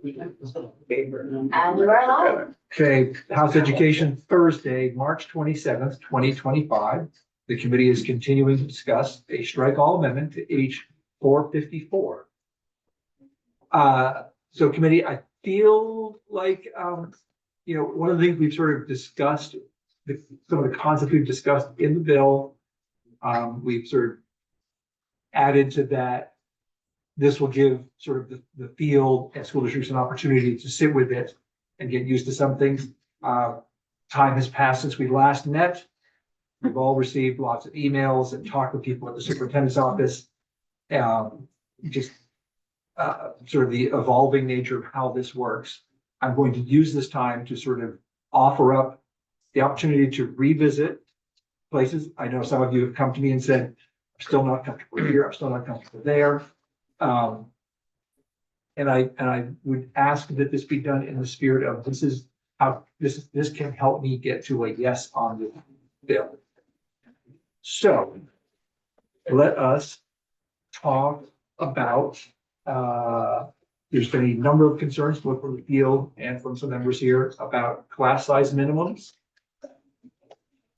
And you are live. Okay, House Education Thursday, March 27th, 2025. The committee is continuing to discuss a strike all amendment to H 454. So committee, I feel like, one of the things we've sort of discussed, some of the concepts we've discussed in the bill, we've sort of added to that. This will give sort of the field and school districts an opportunity to sit with it and get used to some things. Time has passed since we last met. We've all received lots of emails and talked with people at the superintendent's office. Just sort of the evolving nature of how this works. I'm going to use this time to sort of offer up the opportunity to revisit places. I know some of you have come to me and said, I'm still not comfortable here, I'm still not comfortable there. And I would ask that this be done in the spirit of this is how this can help me get to a yes on the bill. So let us talk about there's been a number of concerns both from the field and from some members here about class size minimums.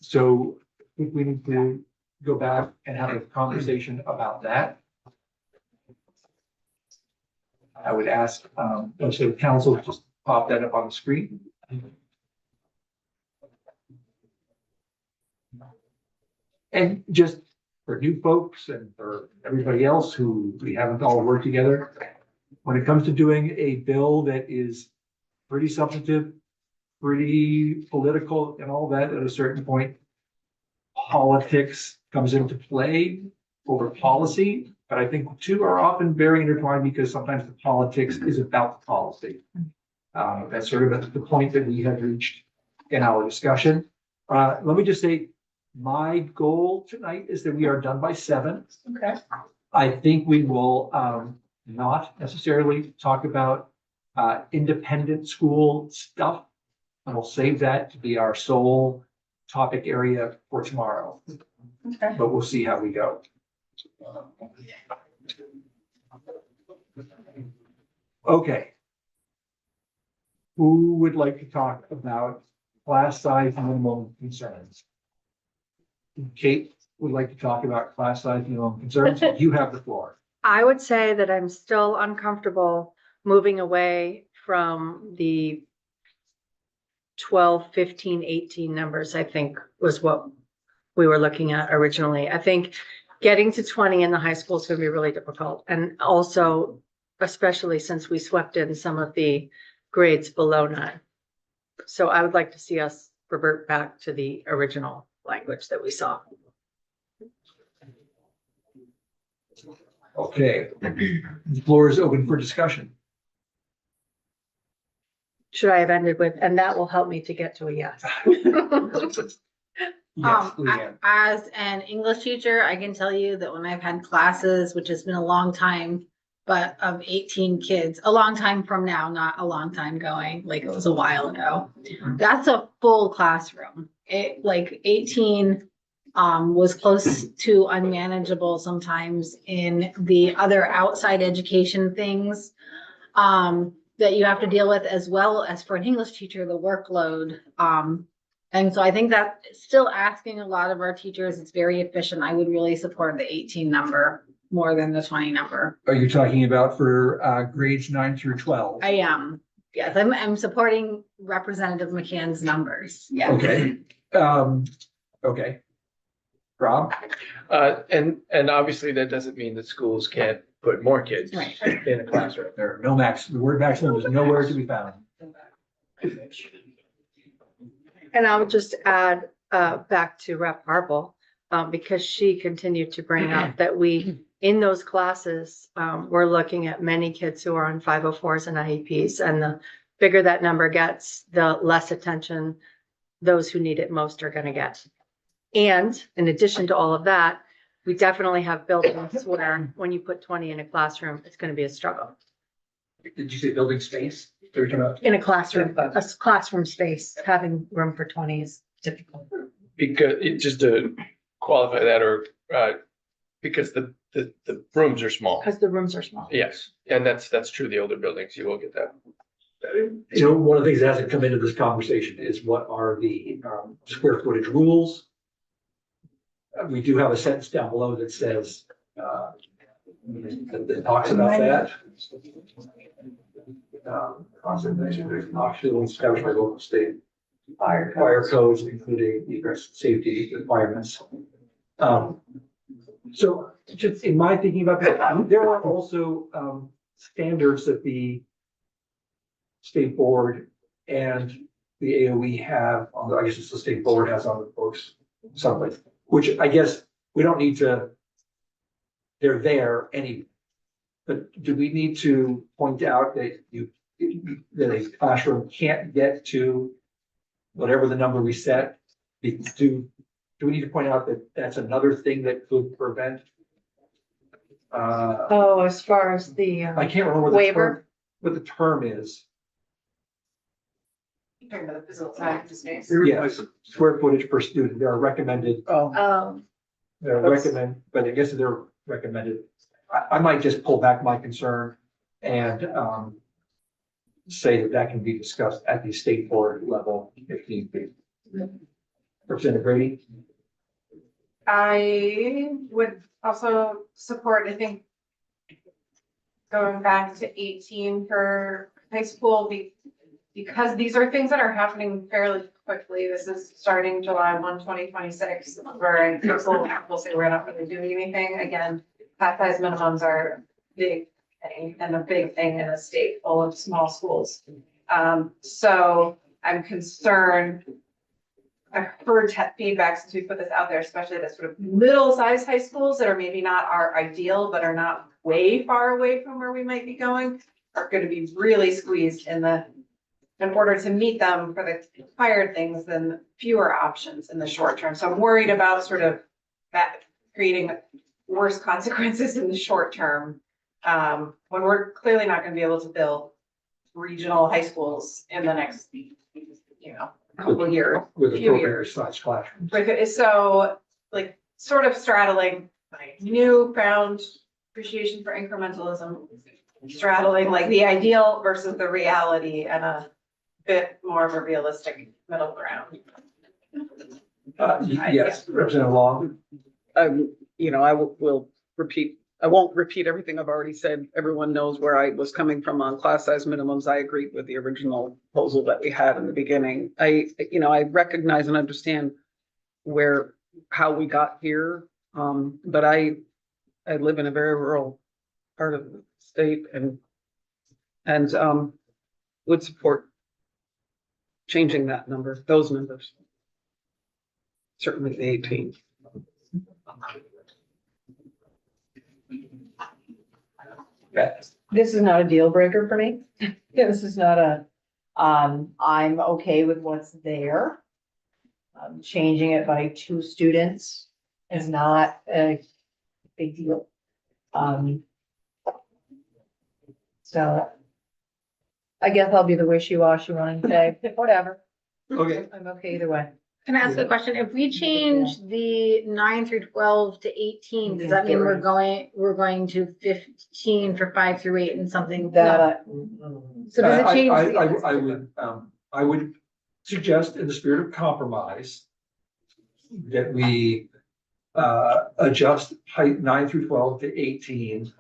So I think we need to go back and have a conversation about that. I would ask, the council just pop that up on the screen. And just for new folks and for everybody else who we haven't all worked together, when it comes to doing a bill that is pretty substantive, pretty political and all that, at a certain point, politics comes into play over policy. But I think the two are often very intertwined because sometimes the politics is about the policy. That's sort of the point that we have reached in our discussion. Let me just say, my goal tonight is that we are done by 7. Okay. I think we will not necessarily talk about independent school stuff. And we'll save that to be our sole topic area for tomorrow. Okay. But we'll see how we go. Okay. Who would like to talk about class size minimum concerns? Kate would like to talk about class size minimum concerns. You have the floor. I would say that I'm still uncomfortable moving away from the 12, 15, 18 numbers, I think was what we were looking at originally. I think getting to 20 in the high school is going to be really difficult. And also, especially since we swept in some of the grades below 9. So I would like to see us revert back to the original language that we saw. Okay. The floor is open for discussion. Should I have ended with, and that will help me to get to a yes. Yes, Leanne. As an English teacher, I can tell you that when I've had classes, which has been a long time, but of 18 kids, a long time from now, not a long time going, like it was a while ago. That's a full classroom. It like 18 was close to unmanageable sometimes in the other outside education things that you have to deal with, as well as for an English teacher, the workload. And so I think that still asking a lot of our teachers, it's very efficient. I would really support the 18 number more than the 20 number. Are you talking about for grades 9 through 12? I am. Yes, I'm supporting Representative McCann's numbers. Yes. Okay. Okay. Rob? And obviously that doesn't mean that schools can't put more kids Right. in a classroom. There are no max. The word maximum is nowhere to be found. And I would just add back to Rep. Harple, because she continued to bring up that we, in those classes, we're looking at many kids who are on 504s and IEPs. And the bigger that number gets, the less attention those who need it most are going to get. And in addition to all of that, we definitely have buildings where when you put 20 in a classroom, it's going to be a struggle. Did you say building space? In a classroom, a classroom space, having room for 20 is difficult. Because just to qualify that, or because the rooms are small. Because the rooms are small. Yes, and that's true. The older buildings, you will get that. one of the things that hasn't come into this conversation is what are the square footage rules? We do have a sentence down below that says, that talks about that. Conservation, auction established by local state fire codes, including egress safety requirements. So just in my thinking about this, there are also standards that the state board and the AOE have on the, I guess it's the state board has on the books, something, which I guess we don't need to, they're there anyway. But do we need to point out that that a classroom can't get to whatever the number we set? Do we need to point out that that's another thing that could prevent? Oh, as far as the I can't remember waiver? what the term is. Talking about the physical side of the space. Yes, square footage per student. There are recommended, Um, but I guess they're recommended. I might just pull back my concern and say that can be discussed at the state board level if need be. Representative Brady? I would also support, I think, going back to 18 for high school, because these are things that are happening fairly quickly. This is starting July 1, 2026, where we'll say we're not really doing anything. Again, class size minimums are big thing and a big thing in a state full of small schools. So I'm concerned. I've heard feedback since we put this out there, especially the sort of middle-sized high schools that are maybe not our ideal, but are not way far away from where we might be going, are going to be really squeezed in order to meet them for the required things, then fewer options in the short term. So I'm worried about sort of that creating worse consequences in the short term, when we're clearly not going to be able to build regional high schools in the next, couple of years. With few appropriate years. size classrooms. So like sort of straddling like newfound appreciation for incrementalism, straddling like the ideal versus the reality and a bit more of a realistic middle ground. Yes, Representative Long. I won't repeat everything I've already said. Everyone knows where I was coming from on class size minimums. I agreed with the original proposal that we had in the beginning. I recognize and understand how we got here. But I live in a very rural part of the state and would support changing that number, those numbers. Certainly the 18. This is not a deal breaker for me. This is not I'm okay with what's there. Changing it by 2 students is not a big deal. So I guess I'll be the wishy-washy one and say, whatever, Okay, I'm okay either way. Can I ask a question? If we change the 9 through 12 to 18, does that mean we're going to 15 for 5 through 8 and something? That, So does it change? I would suggest in the spirit of compromise that we adjust height 9 through 12 to 18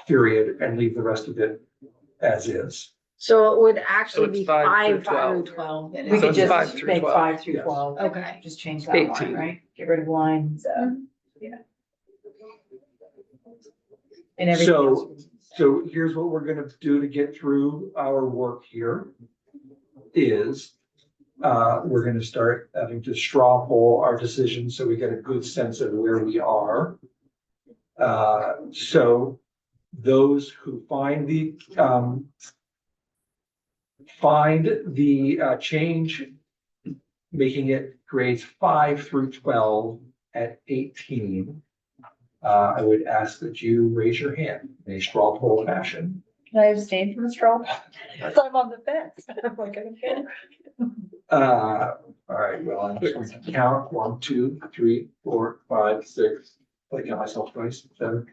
period and leave the rest of it as is. So it would actually it's be 5 5 through through 12. then. we So could it's just 5 through make 12. 5 through Yes. 12. Okay. Just change that 18. line, right? Get rid of lines, yeah. And everything else. So here's what we're gonna do to get through our work here is we're gonna start having to straw poll our decisions so we get a good sense of where we are. So those who find the change, making it grades 5 through 12 at 18. I would ask that you raise your hand in a straw poll fashion. Can I abstain from the straw? So I'm on the fence. I'm like, okay. All right, well, I'm just going to count 1, 2, 3, 4, 5, 6. I count myself twice, 7.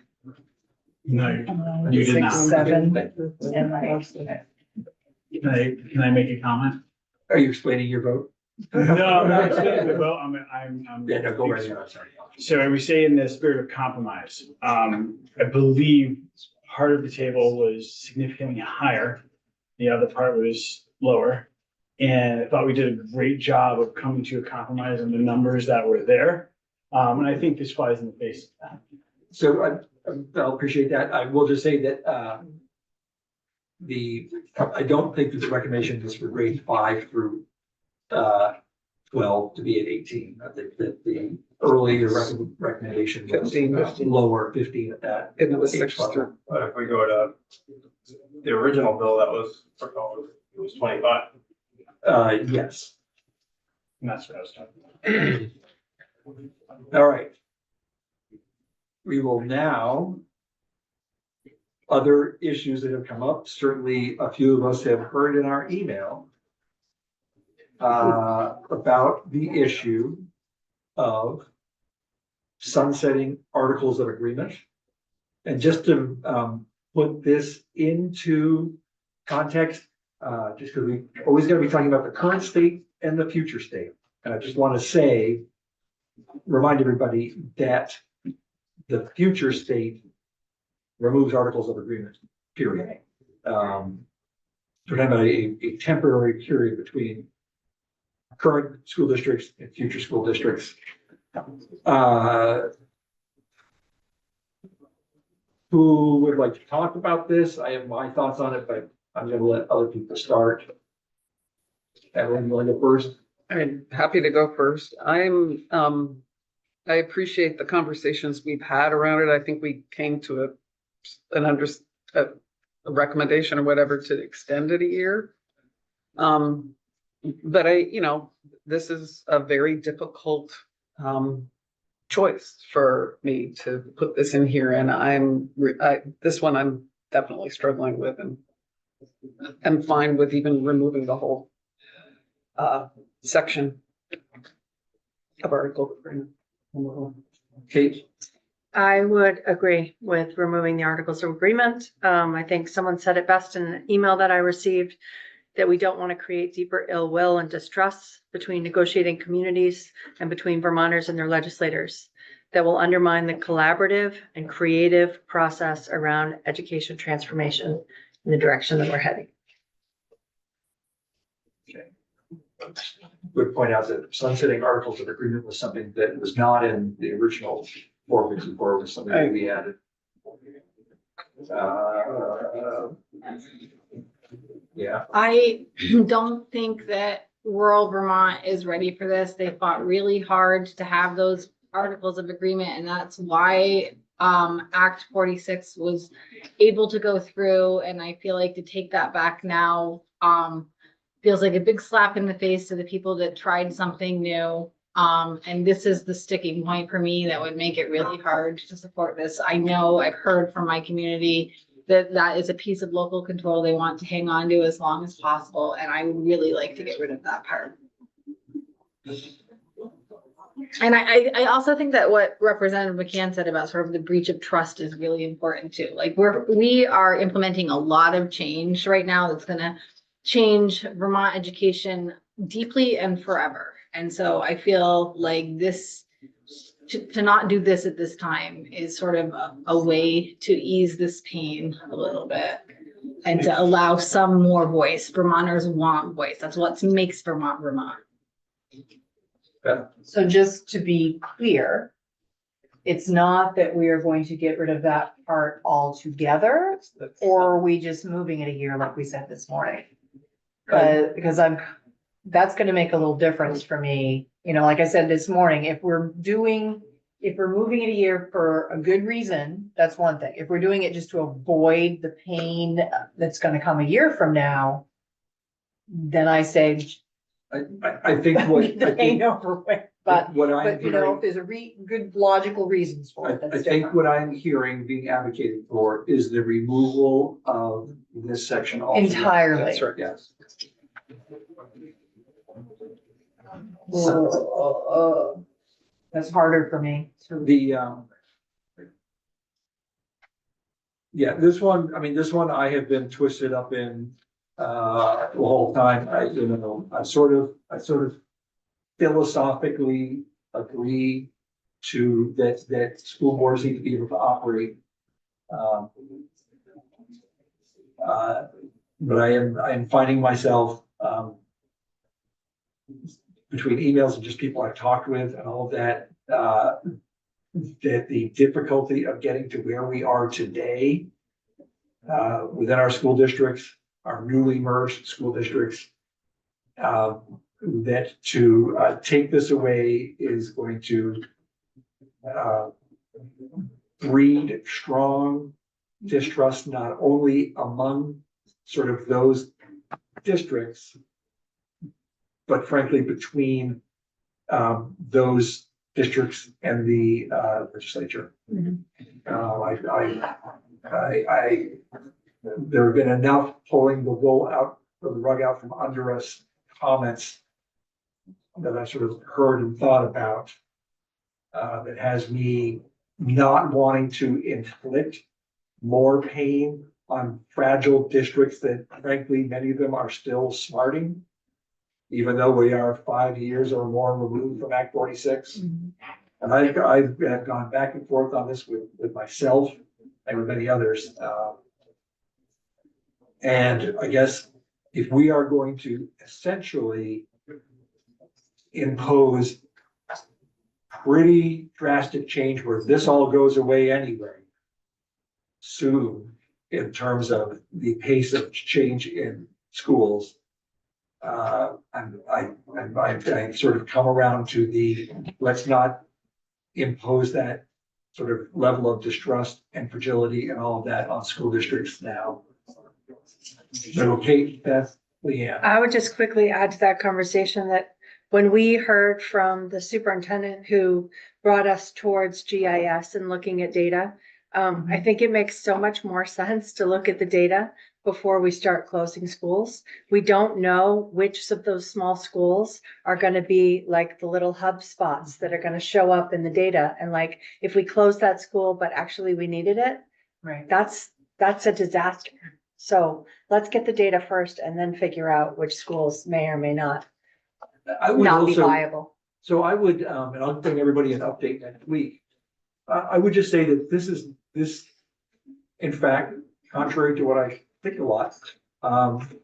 No, you did 6, not. 7, Okay. and I was Can I make a comment? Are you explaining your vote? No, I'm not explaining the vote. I'm. Yeah, no, go right ahead, I'm sorry. So we say in the spirit of compromise, I believe part of the table was significantly higher. The other part was lower. And I thought we did a great job of coming to a compromise on the numbers that were there. And I think this flies in the face of that. So I'll appreciate that. I will just say that, I don't think that the recommendation is for grade 5 through 12 to be at 18. I think that the earlier recommendation was 15. lower 15 at that. And it was age 6 level. But if we go to the original bill that was proposed, it was 25. Yes. And that's what I was talking about. All right. We will now, other issues that have come up, certainly a few of us have heard in our email about the issue of sunsetting articles of agreement. And just to put this into context, just because we always got to be talking about the current state and the future state. And I just want to say, remind everybody that the future state removes articles of agreement, period. We're talking about a temporary period between current school districts and future school districts. Who would like to talk about this? I have my thoughts on it, but I'm gonna let other people start. Evelyn, you want to go first? I'm happy to go first. I appreciate the conversations we've had around it. I think we came to a recommendation or whatever to extend it a year. But this is a very difficult, choice for me to put this in here, and this one I'm definitely struggling with, and I'm fine with even removing the whole section of article. Kate? I would agree with removing the articles of agreement. I think someone said it best in an email that I received, that we don't want to create deeper ill will and distrust between negotiating communities and between Vermonters and their legislators that will undermine the collaborative and creative process around education transformation in the direction that we're heading. Would point out that sunsetting articles of agreement was something that was not in the original 4 weeks before, it was something that we added. Yeah, I don't think that rural Vermont is ready for this. They fought really hard to have those articles of agreement, and that's why Act 46 was able to go through. And I feel like to take that back now feels like a big slap in the face to the people that tried something new. And this is the sticking point for me that would make it really hard to support this. I know I've heard from my community that is a piece of local control they want to hang on to as long as possible. And I would really like to get rid of that part. And I also think that what Representative McCann said about sort of the breach of trust is really important too. Like we are implementing a lot of change right now that's gonna change Vermont education deeply and forever. And so I feel like this, to not do this at this time is sort of a way to ease this pain a little bit and to allow some more voice. Vermonters want voice. That's what makes Vermont, Vermont. So just to be clear, it's not that we are going to get rid of that part altogether, or are we just moving it a year like we said this morning? Because that's gonna make a little difference for me. You know, like I said this morning, if we're moving it a year for a good reason, that's one thing. If we're doing it just to avoid the pain that's gonna come a year from now, then I say, I think what, the pain over with. But what I'm you know, hearing, if there's good logical reasons for it, I that's think different. what I'm hearing being advocated for is the removal of this section altogether. Entirely. That's right, yes. That's harder for me. Yeah, this one, I mean, this one I have been twisted up in the whole time, I sort of philosophically agree to that school boards need to be able to operate. Um, but I am finding myself, between emails and just people I've talked with and all of that, that the difficulty of getting to where we are today, within our school districts, our newly merged school districts, that to take this away is going to breed strong distrust, not only among sort of those districts, but frankly, between those districts and the legislature. There have been enough pulling the wool out, or the rug out from under us comments that I sort of heard and thought about, that has me not wanting to inflict more pain on fragile districts that frankly, many of them are still smarting, even though we are 5 years or more removed from Act 46. And I've gone back and forth on this with myself and with many others. And I guess if we are going to essentially impose pretty drastic change where this all goes away anyway, soon, in terms of the pace of change in schools, I sort of come around to the, let's not impose that sort of level of distrust and fragility and all of that on school districts now. So, Kate, Beth, Leanne. I would just quickly add to that conversation that when we heard from the superintendent who brought us towards GIS and looking at data, I think it makes so much more sense to look at the data before we start closing schools. We don't know which of those small schools are going to be like the little hub spots that are going to show up in the data. And like, if we close that school, but actually we needed it, Right. that's a disaster. So let's get the data first and then figure out which schools may or may not I would be also, viable. so I would, and I'll bring everybody an update next week. I would just say that this, in fact, contrary to what I think a lot,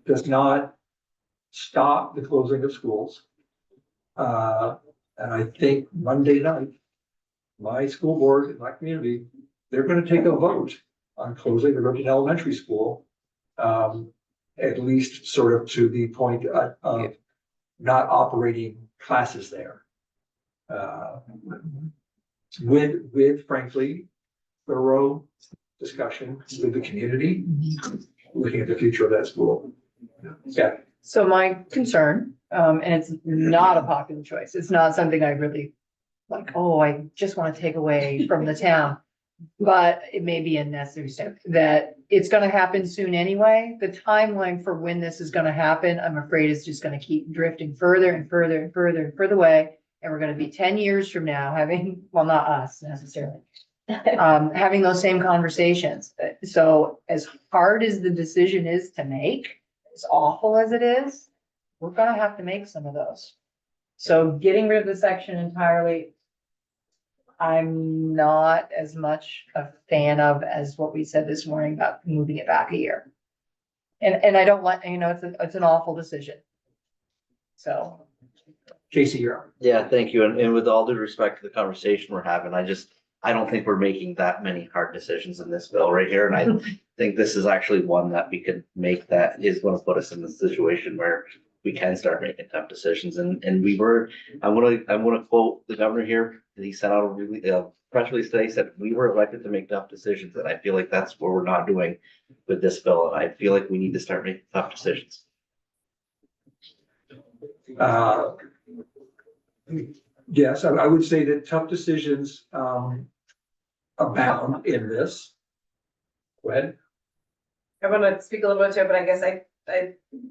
does not stop the closing of schools. And I think Monday night, my school board in my community, they're gonna take a vote on closing the Riverton Elementary School. At least sort of to the point of not operating classes there. With frankly, thorough discussion with the community, looking at the future of that school. Yeah. So my concern, and it's not a popular choice, it's not something I really like, oh, I just want to take away from the town. But it may be a necessary step, that it's gonna happen soon anyway. The timeline for when this is gonna happen, I'm afraid is just gonna keep drifting further and further and further and further away. And we're gonna be 10 years from now having, well, not us necessarily, having those same conversations. So as hard as the decision is to make, as awful as it is, we're gonna have to make some of those. So getting rid of the section entirely, I'm not as much a fan of as what we said this morning about moving it back a year. And I don't like, it's an awful decision. So. Casey, you're up. Yeah, thank you. And with all due respect to the conversation we're having, I don't think we're making that many hard decisions in this bill right here. And I think this is actually one that we could make that is going to put us in the situation where we can start making tough decisions. And I want to quote the governor here. He sent out a press release today, said we were elected to make tough decisions. And I feel like that's what we're not doing with this bill. And I feel like we need to start making tough decisions. Yes, I would say that tough decisions abound in this. Go ahead. I want to speak a little bit to it, but I guess I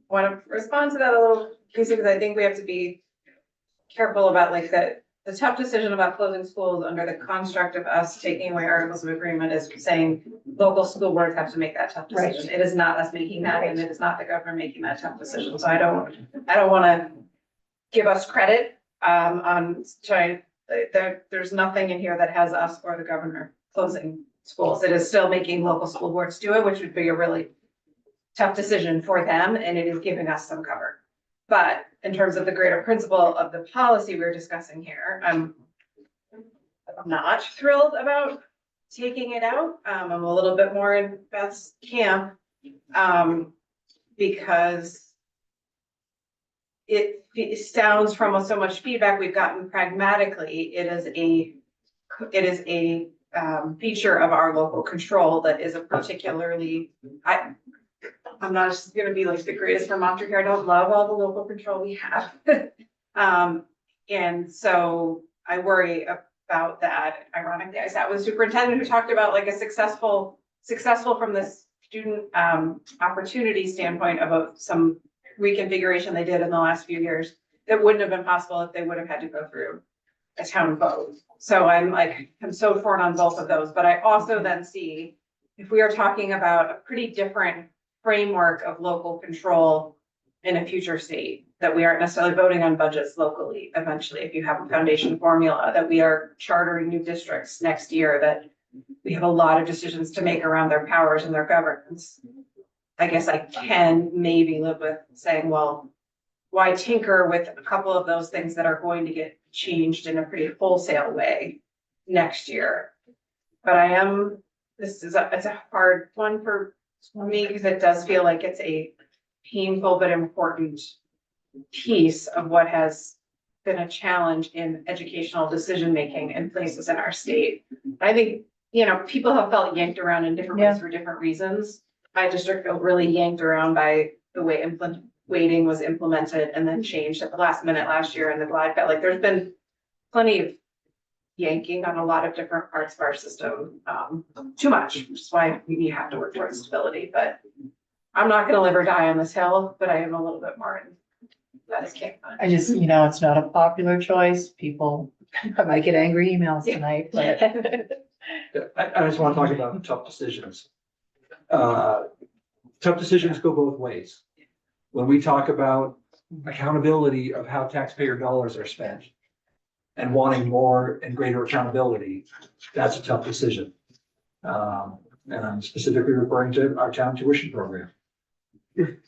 want to respond to that a little, Casey, because I think we have to be careful about like that. the tough decision about closing schools under the construct of us taking away articles of agreement is saying local school boards have to make that tough decision. It is not us making that, and it is not the governor making that tough decision. So I don't wanna give us credit, on trying, there's nothing in here that has us or the governor closing schools. It is still making local school boards do it, which would be a really tough decision for them, and it is giving us some cover. But in terms of the greater principle of the policy we're discussing here, I'm not thrilled about taking it out. I'm a little bit more in Beth's camp, because it sounds from so much feedback we've gotten pragmatically, it is a feature of our local control that is a particularly, I'm not just gonna be like the greatest Vermonter here. I don't love all the local control we have. And so I worry about that. Ironically, I sat with a superintendent who talked about like a successful from this student opportunity standpoint of some reconfiguration they did in the last few years that wouldn't have been possible if they would have had to go through a town vote. So I'm so torn on both of those, but I also then see if we are talking about a pretty different framework of local control in a future state, that we aren't necessarily voting on budgets locally eventually, if you have a foundation formula, that we are chartering new districts next year, that we have a lot of decisions to make around their powers and their governance. I guess I can maybe live with saying, well, why tinker with a couple of those things that are going to get changed in a pretty wholesale way next year? But it's a hard one for me, because it does feel like it's a painful but important piece of what has been a challenge in educational decision-making in places in our state. I think, people have felt yanked around in different ways for different reasons. My district felt really yanked around by the way weighting was implemented and then changed at the last minute last year in the glide path. Like there's been plenty of yanking on a lot of different parts of our system, too much, which is why we have to work towards stability. But I'm not gonna live or die on this hill, but I am a little bit more in that is camp. I just, it's not a popular choice. People, I might get angry emails tonight, but I just want to talk about tough decisions. Tough decisions go both ways. When we talk about accountability of how taxpayer dollars are spent and wanting more and greater accountability, that's a tough decision. And I'm specifically referring to our town tuition program.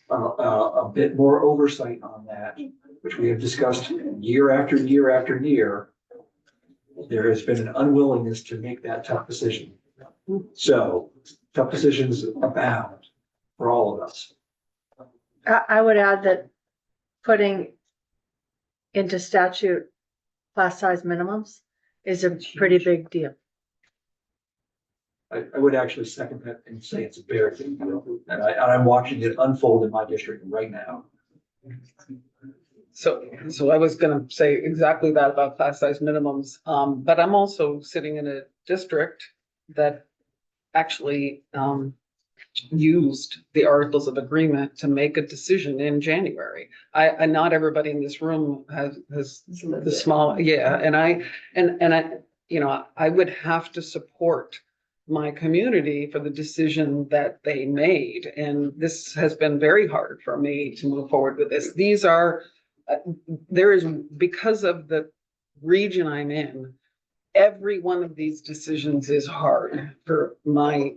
A bit more oversight on that, which we have discussed year after year after year. There has been an unwillingness to make that tough decision. So tough decisions abound for all of us. I would add that putting into statute class size minimums is a pretty big deal. I would actually second that and say it's a very big deal. And I'm watching it unfold in my district right now. So I was gonna say exactly that about class size minimums, but I'm also sitting in a district that actually used the articles of agreement to make a decision in January. I not everybody in this room has the small, yeah, and I would have to support my community for the decision that they made. And this has been very hard for me to move forward with this. These are, because of the region I'm in, every one of these decisions is hard for my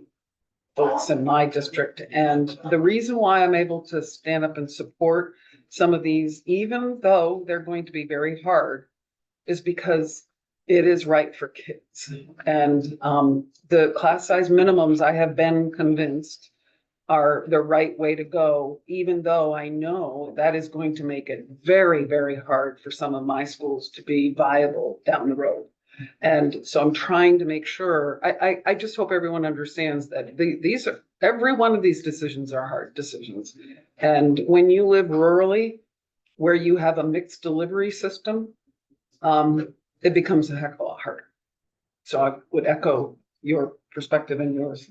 folks in my district. And the reason why I'm able to stand up and support some of these, even though they're going to be very hard, is because it is right for kids. And the class size minimums, I have been convinced, are the right way to go, even though I know that is going to make it very, very hard for some of my schools to be viable down the road. And so I'm trying to make sure, I just hope everyone understands that every one of these decisions are hard decisions. And when you live rurally, where you have a mixed delivery system, it becomes a heck of a lot harder. So I would echo your perspective and yours.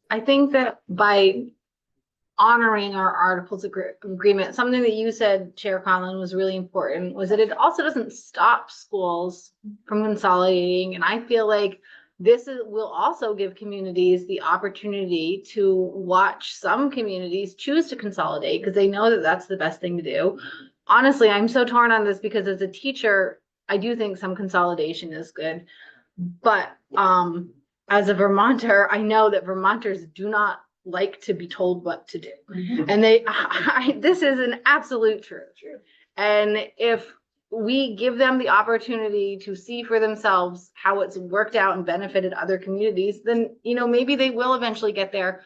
I think that by honoring our articles of agreement. Something that you said, Chair Conlon, was really important, was that it also doesn't stop schools from consolidating. And I feel like will also give communities the opportunity to watch some communities choose to consolidate because they know that that's the best thing to do. Honestly, I'm so torn on this because as a teacher, I do think some consolidation is good. But as a Vermonter, I know that Vermonters do not like to be told what to do. And this is an absolute truth. And if we give them the opportunity to see for themselves how it's worked out and benefited other communities, then, maybe they will eventually get there.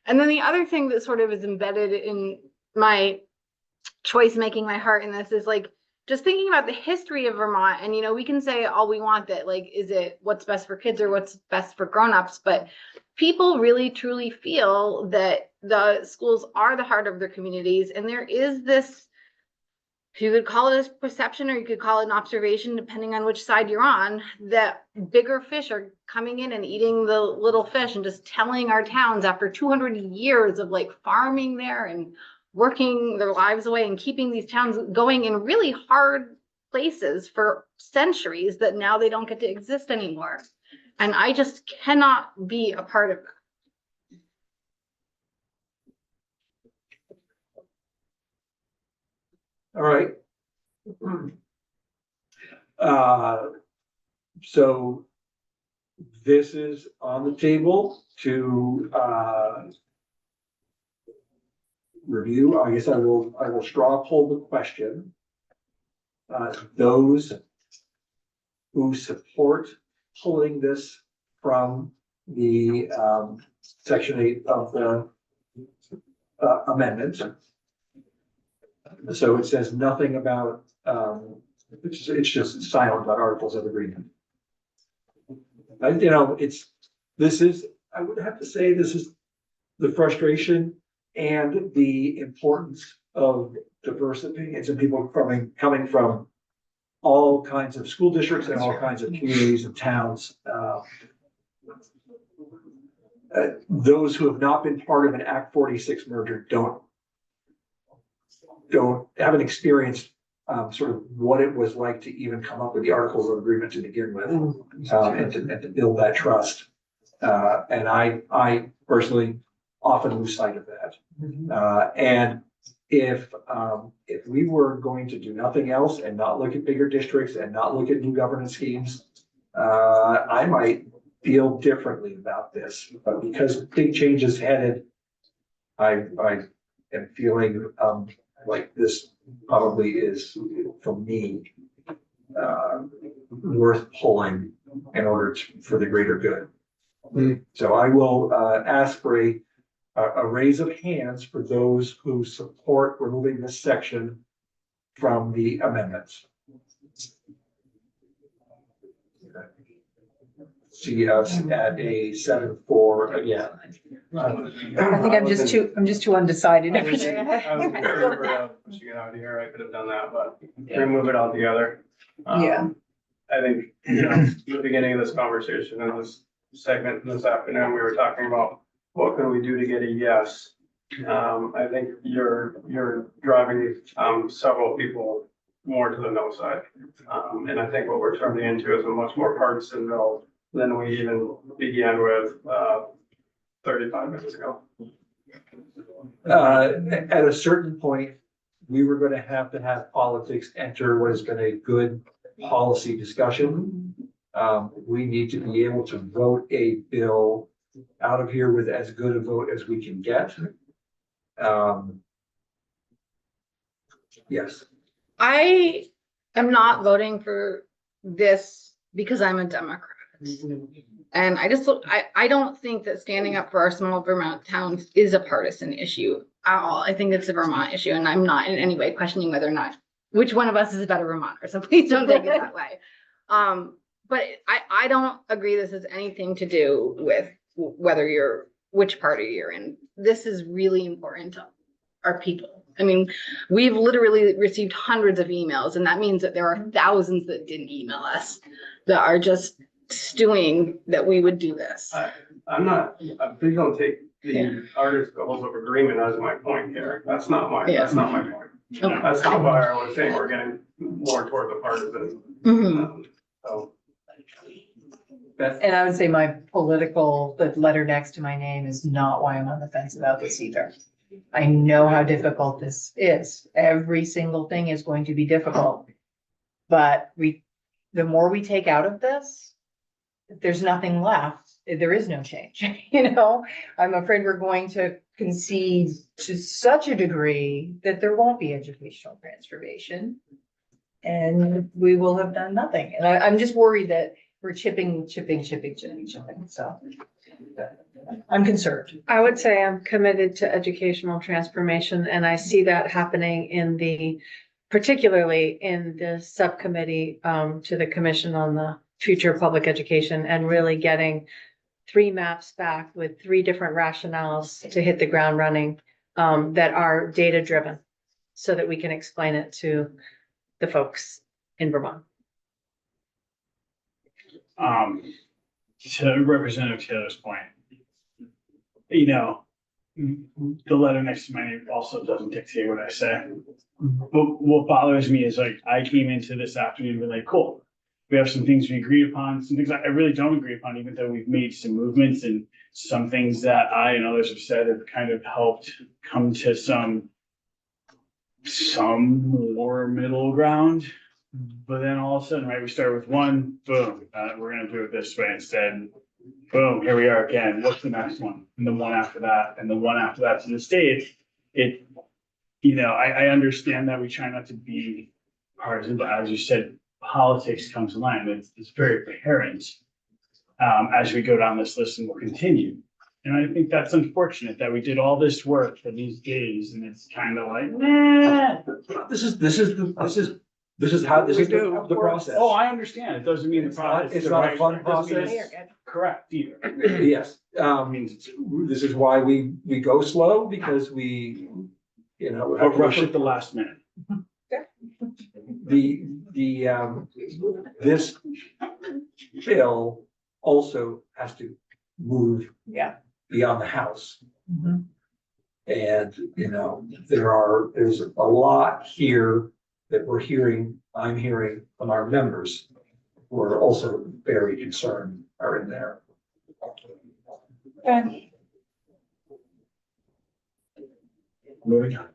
And then the other thing that sort of is embedded in my choice making my heart in this is like, just thinking about the history of Vermont, and we can say all we want that, like, is it what's best for kids or what's best for grown-ups, but people really truly feel that the schools are the heart of their communities, and there is this, you could call it a perception or you could call it an observation, depending on which side you're on, that bigger fish are coming in and eating the little fish and just telling our towns after 200 years of like farming there and working their lives away and keeping these towns going in really hard places for centuries that now they don't get to exist anymore. And I just cannot be a part of that. All right. So this is on the table to review. I guess I will straw poll the question. Those who support pulling this from the section 8 of the amendment. So it says nothing about, it's just silent about articles of agreement. I would have to say, this is the frustration and the importance of diverse opinions and people coming from all kinds of school districts and all kinds of communities and towns. Those who have not been part of an Act 46 merger haven't experienced sort of what it was like to even come up with the articles of agreement to begin with, and to build that trust. And I personally often lose sight of that. And if we were going to do nothing else and not look at bigger districts and not look at new governance schemes, I might feel differently about this. But because big change is headed, I am feeling like this probably is, for me, worth pulling in order for the greater good. So I will ask for a raise of hands for those who support removing this section from the amendments. See us at a 7-4 again. I think I'm just too undecided. I was pushing it out here, I could have done that, but remove it altogether. Yeah. I think, the beginning of this conversation and this segment this afternoon, we were talking about what can we do to get a yes? I think you're driving several people more to the no side. And I think what we're turning into is a much more partisan bill than we even began with 35 minutes ago. At a certain point, we were going to have politics enter what has been a good policy discussion. We need to be able to vote a bill out of here with as good a vote as we can get. Yes. I am not voting for this because I'm a Democrat. And I don't think that standing up for our small Vermont towns is a partisan issue at all. I think it's a Vermont issue, and I'm not in any way questioning whether or not which one of us is a better Vermonter. So please don't take it that way. But I don't agree this has anything to do with which party you're in. This is really important to our people. I mean, we've literally received hundreds of emails, and that means that there are thousands that didn't email us that are just stewing that we would do this. I'm not, please don't take the articles of agreement as my point here. That's not my point. Okay. That's not why I was saying we're getting more toward the partisan. Mhm. So, Beth, And I would say my political, the letter next to my name is not why I'm on the fence about this either. I know how difficult this is. Every single thing is going to be difficult. But the more we take out of this, if there's nothing left, there is no change, you know? I'm afraid we're going to concede to such a degree that there won't be educational transformation. And we will have done nothing. And I'm just worried that we're chipping, so. I'm concerned. I would say I'm committed to educational transformation, and I see that happening particularly in the subcommittee, to the Commission on the Future of Public Education, and really getting 3 maps back with 3 different rationales to hit the ground running, that are data driven, so that we can explain it to the folks in Vermont. To Representative Taylor's point, you know, the letter next to my name also doesn't dictate what I say. But what bothers me is like, I came into this afternoon and like, cool. We have some things we agreed upon, some things I really don't agree upon, even though we've made some movements, and some things that I and others have said have kind of helped come to some more middle ground. But then all of a sudden, right, we start with one, boom, we're gonna do it this way instead. Boom, here we are again. What's the next one? And the one after that, and the one after that. To the state, I understand that we try not to be partisan, but as you said, politics comes to line. It's very apparent as we go down this list, and will continue. And I think that's unfortunate that we did all this work for these days, and it's kind of like, nah. this is the process. Oh, I understand. It doesn't mean the process. It's is not a right. fun It doesn't mean process. it's correct either. Yes, this is why we go slow, because we, But rush at the last minute. this bill also has to move. Yeah. Beyond the House. Mhm. And, there's a lot here that I'm hearing from our members who are also very concerned are in there. Moving on.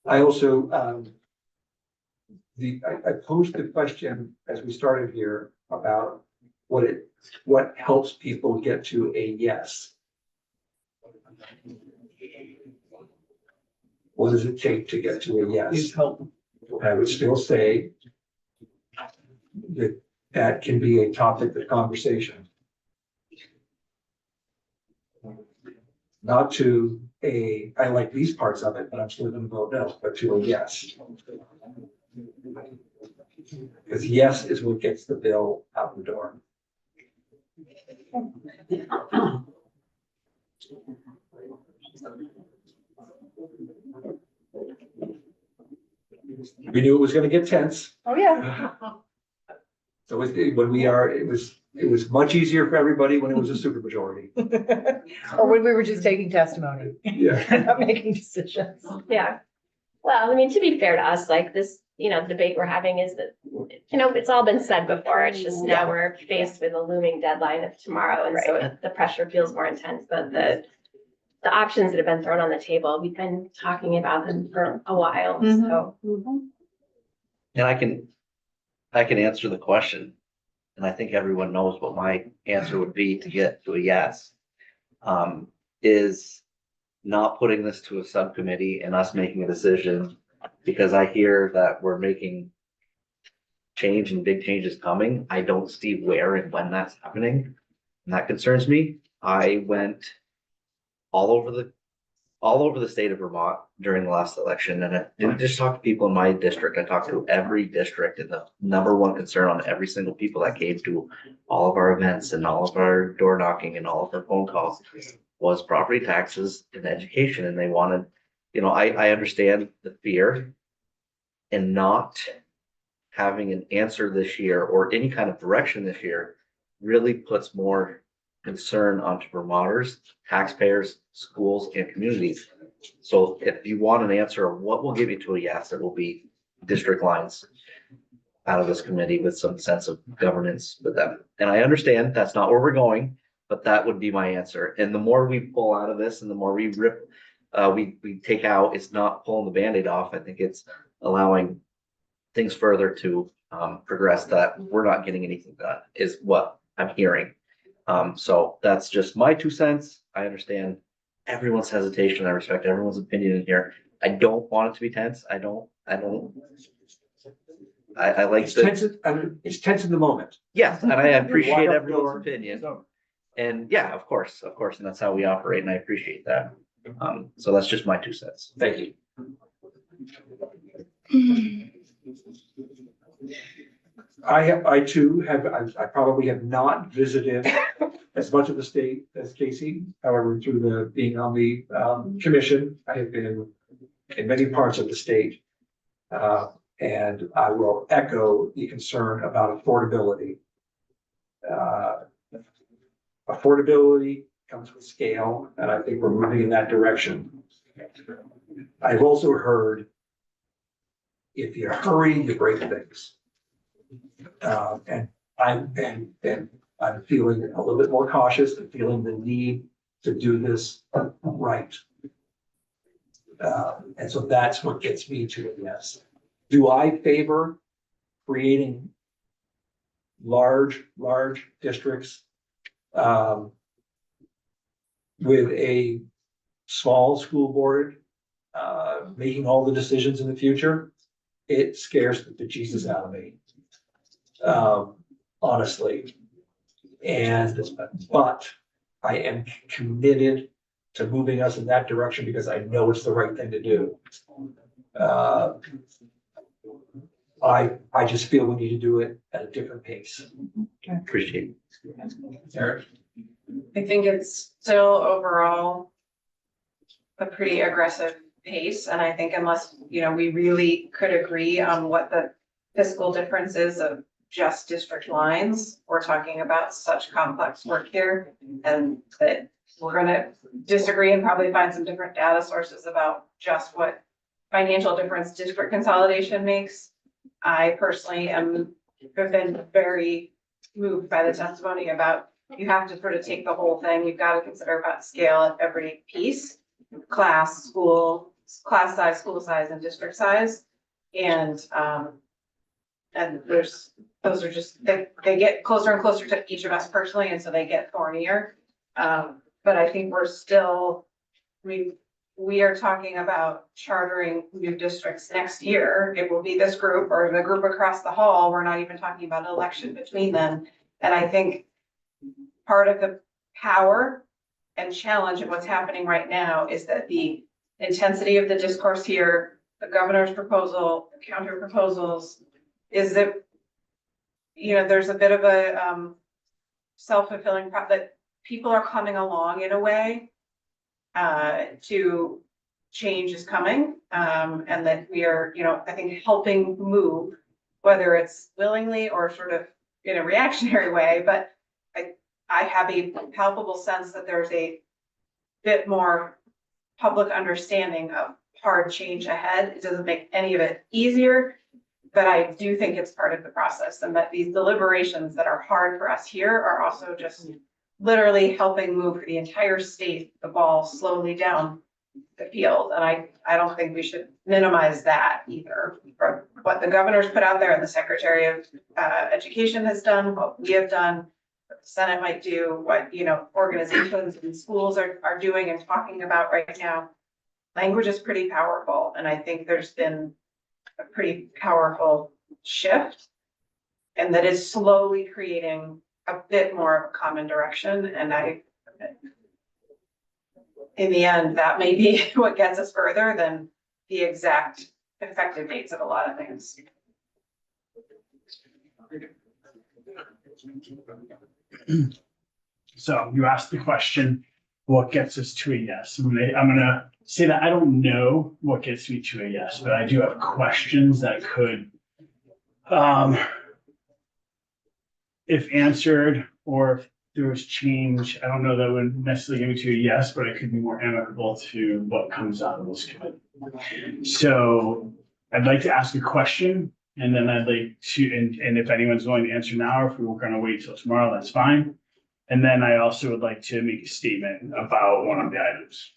I also, I posed the question as we started here about what helps people get to a yes. What does it take to get to a yes? I would still say that can be a topic of conversation. Not to I like these parts of it, but I'm still gonna vote no, but to a yes. Because yes is what gets the bill out the door. We knew it was gonna get tense. Oh, yeah. So it was much easier for everybody when it was a supermajority. Or when we were just taking testimony, Yeah. not making decisions. Yeah. Well, I mean, to be fair to us, like this, debate we're having is that, it's all been said before. It's just now we're faced with a looming deadline of tomorrow. And so the pressure feels more intense, but the options that have been thrown on the table, we've been talking about them for a while, so. And I can answer the question. And I think everyone knows what my answer would be to get to a yes. Is not putting this to a subcommittee and us making a decision, because I hear that we're making change and big changes coming. I don't see where and when that's happening. And that concerns me. I went all over the state of Vermont during the last election, and I didn't just talk to people in my district. I talked to every district, and the number one concern on every single people that came to all of our events and all of our door knocking and all of our phone calls was property taxes and education. And they wanted, I understand the fear, and not having an answer this year or any kind of direction this year really puts more concern onto Vermonters, taxpayers, schools, and communities. So if you want an answer of what will get you to a yes, it will be district lines out of this committee with some sense of governance with them. And I understand that's not where we're going, but that would be my answer. And the more we pull out of this and the more we rip, we take out, it's not pulling the Band-Aid off. I think it's allowing things further to progress that we're not getting anything done is what I'm hearing. So that's just my 2 cents. I understand everyone's hesitation. I respect everyone's opinion in here. I don't want it to be tense. I like It's the, tense, it's tense in the moment. yes, and I appreciate Walk out the everyone's door. opinion. So, And yeah, of course, and that's how we operate, and I appreciate that. So that's just my 2 cents. thank you. I too I probably have not visited as much of the state as Casey. However, through being on the commission, I have been in many parts of the state. And I will echo the concern about affordability. Affordability comes with scale, and I think we're moving in that direction. I've also heard if you hurry, you break things. And I'm feeling a little bit more cautious and feeling the need to do this right. And so that's what gets me to a yes. Do I favor creating large districts with a small school board making all the decisions in the future? It scares the bejesus out of me, honestly. But I am committed to moving us in that direction because I know it's the right thing to do. I just feel we need to do it at a different pace. Appreciate it. Eric? I think it's still overall a pretty aggressive pace, and I think unless, we really could agree on what the fiscal difference is of just district lines, we're talking about such complex work here, and that we're gonna disagree and probably find some different data sources about just what financial difference district consolidation makes. I personally have been very moved by the testimony about you have to sort of take the whole thing. You've got to consider about scale at every piece, class, school, class size, school size, and district size. And those are just, they get closer and closer to each of us personally, and so they get thornier. But I think we're still, we are talking about chartering new districts next year. It will be this group or the group across the hall. We're not even talking about an election between them. And I think part of the power and challenge of what's happening right now is that the intensity of the discourse here, the governor's proposal, the counter proposals, is that, there's a bit of a self-fulfilling that people are coming along in a way to change is coming, and that we are, I think helping move, whether it's willingly or sort of in a reactionary way, but I have a palpable sense that there's a bit more public understanding of hard change ahead. It doesn't make any of it easier, but I do think it's part of the process, and that these deliberations that are hard for us here are also just literally helping move the entire state, the ball slowly down the field. And I don't think we should minimize that either. For what the governor's put out there and the Secretary of Education has done, what we have done, what the Senate might do, what, organizations and schools are doing and talking about right now. Language is pretty powerful. And I think there's been a pretty powerful shift, and that is slowly creating a bit more of a common direction. And in the end, that may be what gets us further than the exact effective dates of a lot of things. So you asked the question, what gets us to a yes? I'm gonna say that I don't know what gets me to a yes, but I do have questions that could, if answered or if there was change, I don't know that would necessarily give me to a yes, but it could be more amicable to what comes out of this committee. So I'd like to ask a question, and then I'd like to, and if anyone's willing to answer now, or if we were gonna wait till tomorrow, that's fine. And then I also would like to make a statement about one of the items.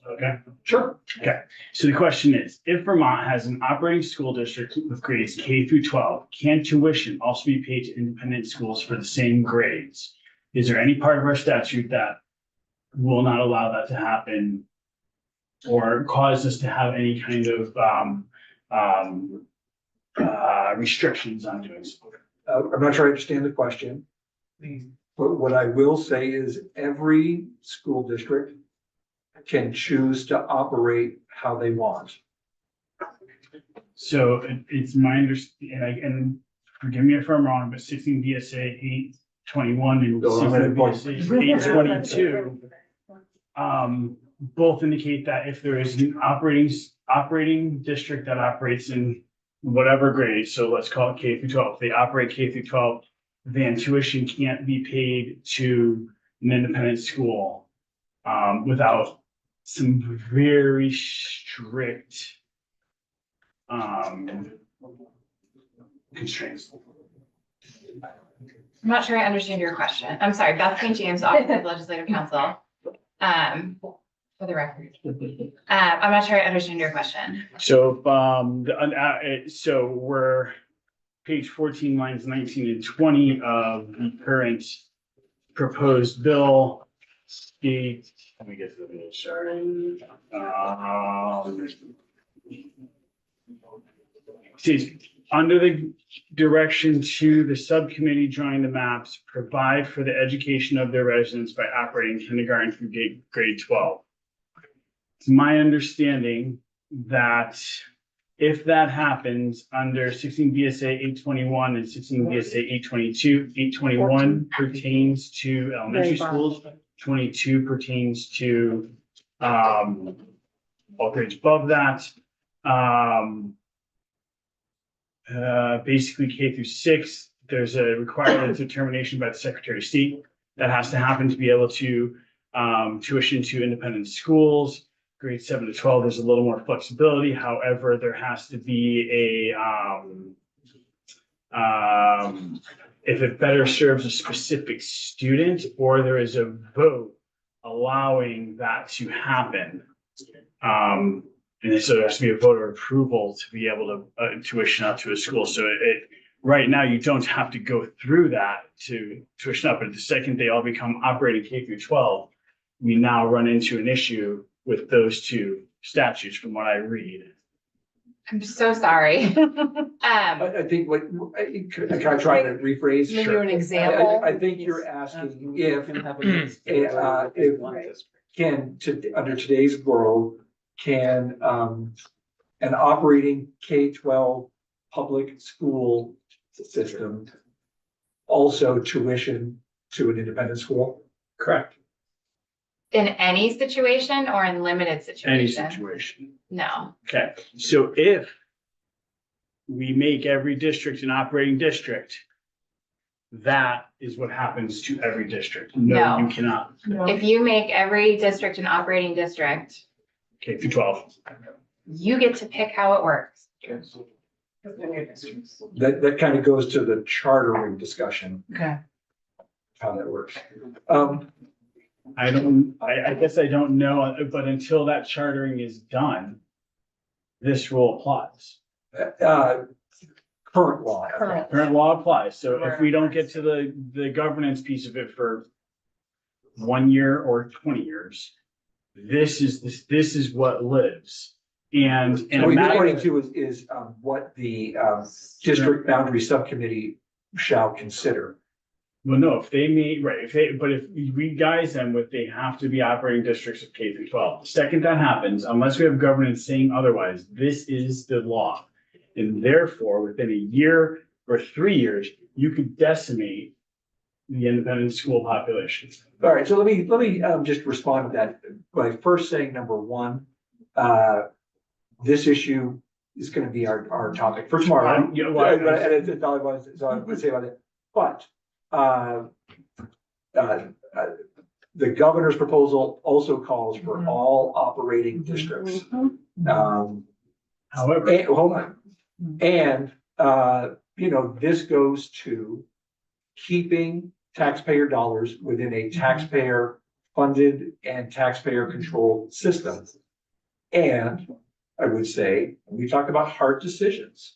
Okay? Sure. Okay, so the question is, if Vermont has an operating school district with grades K through 12, can tuition also be paid to independent schools for the same grades? Is there any part of our statute that will not allow that to happen? Or cause us to have any kind of restrictions on doing so? I'm not sure I understand the question. But what I will say is every school district can choose to operate how they want. So it's my understanding, and forgive me if I'm wrong, but 16 VSA 821 and 16 VSA 822 both indicate that if there is an operating district that operates in whatever grade, so let's call it K through 12, if they operate K through 12, then tuition can't be paid to an independent school without some very strict constraints. I'm not sure I understand your question. I'm sorry, Beth St. James, Office of Legislative Counsel. For the record. I'm not sure I understand your question. So, so we're page 14, lines 19 and 20 of the current proposed bill. State, let me get to the video, sorry. Says, under the direction to the subcommittee drawing the maps, provide for the education of their residents by operating kindergarten through grade 12. It's my understanding that if that happens under 16 VSA 821 and 16 VSA 822, 821 pertains to elementary schools, 22 pertains to all grades above that. Basically K through 6, there's a requirement determination by the Secretary of State that has to happen to be able to tuition to independent schools. Grade 7 to 12, there's a little more flexibility. However, there has to be if it better serves a specific student, or there is a vote allowing that to happen. And so there has to be a voter approval to be able to tuition out to a school. So right now you don't have to go through that to tuition up. But the second they all become operating K through 12, we now run into an issue with those two statutes from what I read. I'm so sorry. I think can I try to rephrase? Maybe an example. I think you're asking if under today's world, can an operating K-12 public school system also tuition to an independent school? Correct. In any situation or in limited situation? Any situation. No. Okay, so if we make every district an operating district, that is what happens to every district. No, No. you cannot. If you make every district an operating district, K through 12. you get to pick how it works. That kind of goes to the chartering discussion, Okay. how that works. I guess I don't know, but until that chartering is done, this rule applies. Current law. Current law applies. So if we don't get to the governance piece of it for 1 year or 20 years, this is what lives. And So what you're pointing to is what the district boundary subcommittee shall consider. Well, no, if we guys them with, they have to be operating districts of K through 12. The second that happens, unless we have governance saying otherwise, this is the law. And therefore, within a year or 3 years, you could decimate the independent school population. All right, so let me just respond to that by first saying, number one, this issue is going to be our topic for tomorrow. And it's all I want to say about it. But the governor's proposal also calls for all operating districts. However, And, hold on. And, this goes to keeping taxpayer dollars within a taxpayer funded and taxpayer controlled system. And I would say, when we talk about hard decisions,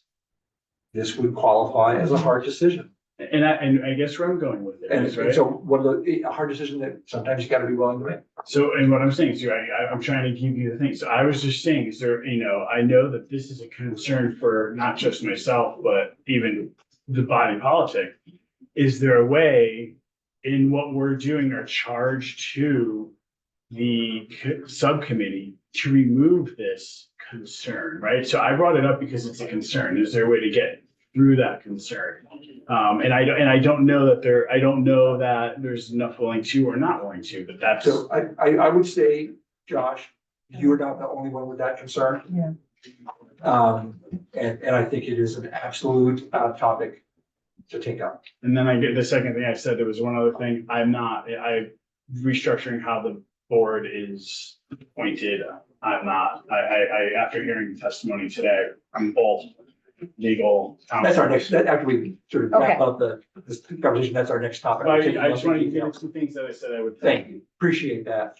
this would qualify as a hard decision. and I guess where I'm going with it And is, and right? so one of a hard decision that sometimes you gotta be willing to make. So, and what I'm saying is, I'm trying to give you the thing. So I was just saying, is there, I know that this is a concern for not just myself, but even the body politic. Is there a way in what we're doing or charge to the subcommittee to remove this concern, right? So I brought it up because it's a concern. Is there a way to get through that concern? And I don't know that there's enough willing to or not willing to, but that's. So I would say, Josh, you're not the only one with that concern. Yeah. And I think it is an absolute topic to take up. And then I get the second thing I said, there was one other thing. I restructuring how the board is appointed. After hearing the testimony today, I'm both legal. That's our next, after we sort of wrap Okay. up this conversation, that's our next topic. I just wanted to give you some things that I said I would. Thank you, appreciate that.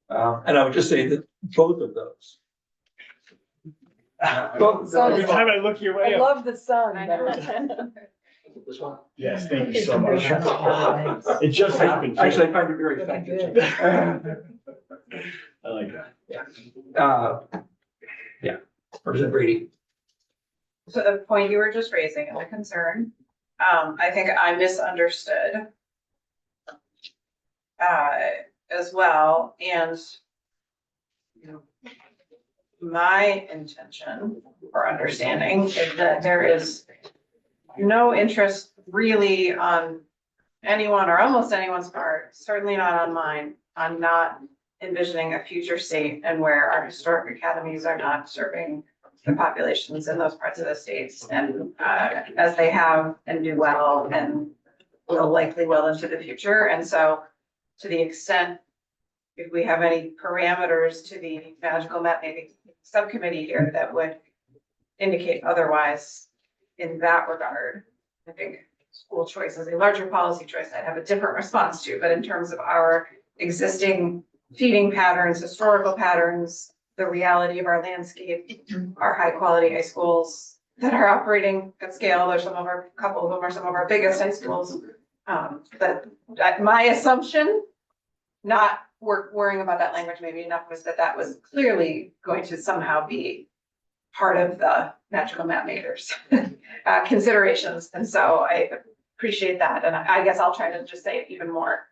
And I would just say that both of those. Both- Every time I look your way. I love the sun. I know. This one. Yes, thank you so much. It just happened. too. Actually, I find it very effective. I like that. Yeah, Representative Brady. So the point you were just raising and the concern, I think I misunderstood as well, and my intention or understanding is that there is no interest really on anyone or almost anyone's part, certainly not on mine, on not envisioning a future state and where our historic academies are not serving the populations in those parts of the states, and as they have and do well and will likely well into the future. And so to the extent, if we have any parameters to the magical map making subcommittee here that would indicate otherwise in that regard, I think school choice is a larger policy choice I'd have a different response to. But in terms of our existing feeding patterns, historical patterns, the reality of our landscape, our high quality high schools that are operating at scale, there's a couple of them are some of our biggest high schools. That my assumption, not worrying about that language maybe enough, was that was clearly going to somehow be part of the magical map makers considerations. And so I appreciate that. And I guess I'll try to just say it even more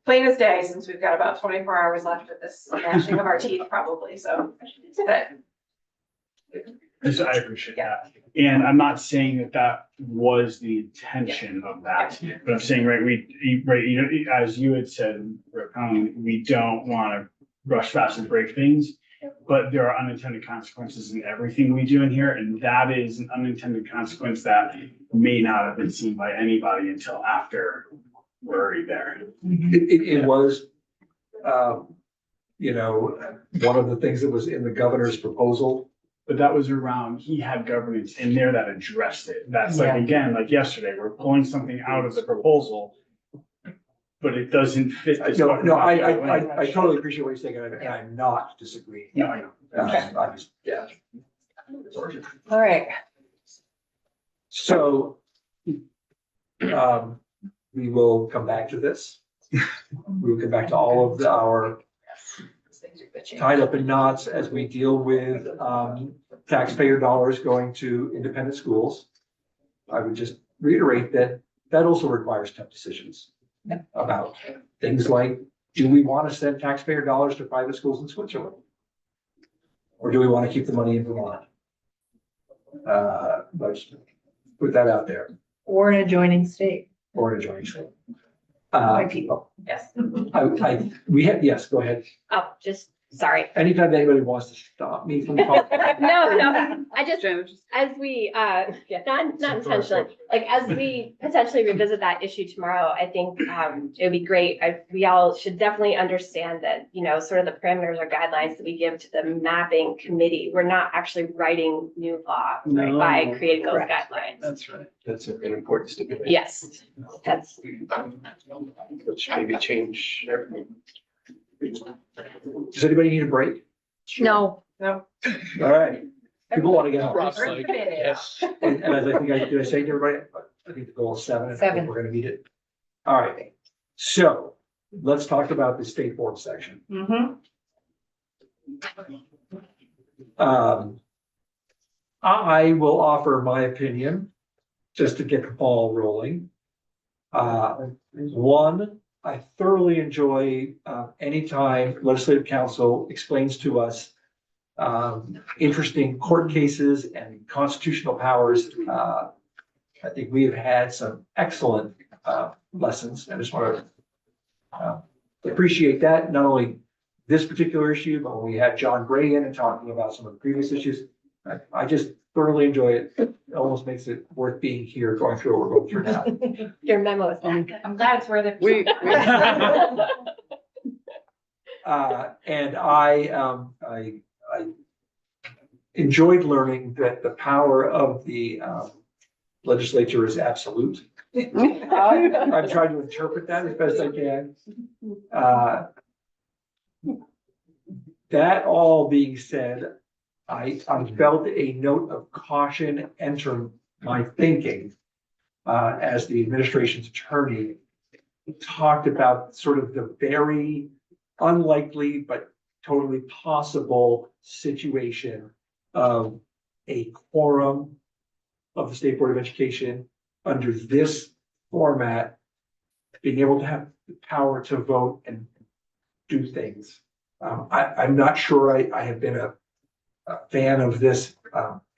plain as day, since we've got about 24 hours left of this gnashing of our teeth probably. So that. I appreciate that. And I'm not saying that was the intention of that, but I'm saying, as you had said, we don't want to rush fast and break things, but there are unintended consequences in everything we do in here. And that is an unintended consequence that may not have been seen by anybody until after we're already there. It was, one of the things that was in the governor's proposal. But that was around, he had governance in there that addressed it. That's like, Yeah. again, like yesterday, we're pulling something out of the proposal, but it doesn't fit. this No, fucking document. I totally appreciate what you're saying, and I'm not disagreeing. No, I know. I just, yeah. All right. So, we will come back to this. We will come back to all of our tied up in knots as we deal with, taxpayer dollars going to independent schools. I would just reiterate that that also requires tough decisions about things like, do we want to send taxpayer dollars to private schools in Switzerland? Or do we want to keep the money in Vermont? Let's put that out there, Or an adjoining state. or an adjoining state. My people. Yes. We have, yes, go ahead. Oh, just Sorry. Anytime anybody wants to stop me from talking. No, I just, Janet, just- as we, yeah, not intentionally, like, as we potentially revisit that issue tomorrow, I think, it would be great. We all should definitely understand that, sort of the parameters or guidelines that we give to the mapping committee. We're not actually writing new law, right, No. by creating those Correct. guidelines. That's right. That's an important stipulation. Yes, that's, Which maybe change everything. Does anybody need a break? No, All right, people want to get home. Ross, like, yes. And as I think did I say to everybody, I think the goal is 7. and I think 7. We're gonna meet it. All right, so let's talk about the state board section. Mhm. I will offer my opinion, just to get the ball rolling. One, I thoroughly enjoy, anytime legislative council explains to us interesting court cases and constitutional powers. I think we have had some excellent lessons. I just want to appreciate that, not only this particular issue, but when we had John Gray in and talking about some of the previous issues. I just thoroughly enjoy it. It almost makes it worth being here, going through what we're going through now. your memo is back. I'm glad it's where the. And I enjoyed learning that the power of the legislature is absolute. I'm trying to interpret that as best I can. That all being said, I felt a note of caution enter my thinking as the administration's attorney talked about sort of the very unlikely but totally possible situation of a quorum of the State Board of Education under this format, being able to have the power to vote and do things. I'm not sure I have been a fan of this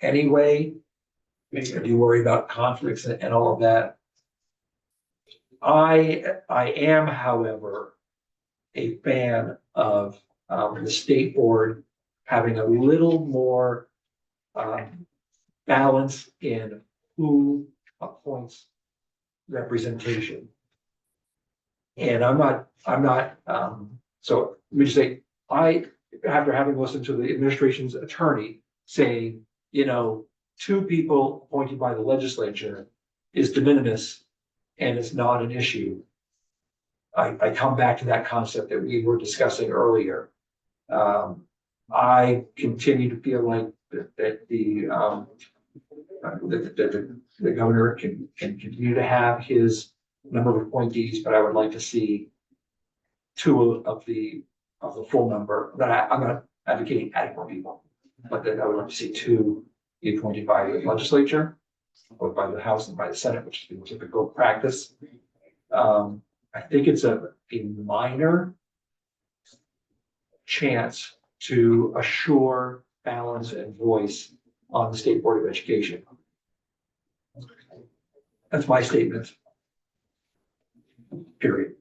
anyway. I do worry about conflicts and all of that. I am, however, a fan of the state board having a little more balance in who appoints representation. And I'm not, so let me just say, after having listened to the administration's attorney saying, 2 people appointed by the legislature is de minimis and it's not an issue. I come back to that concept that we were discussing earlier. I continue to feel like that the governor can continue to have his number of appointees, but I would like to see 2 of the full number. That I'm not advocating adding more people, but that I would like to see 2 be appointed by the legislature, or by the House and by the Senate, which is the typical practice. I think it's a minor chance to assure balance and voice on the State Board of Education. That's my statement. Period.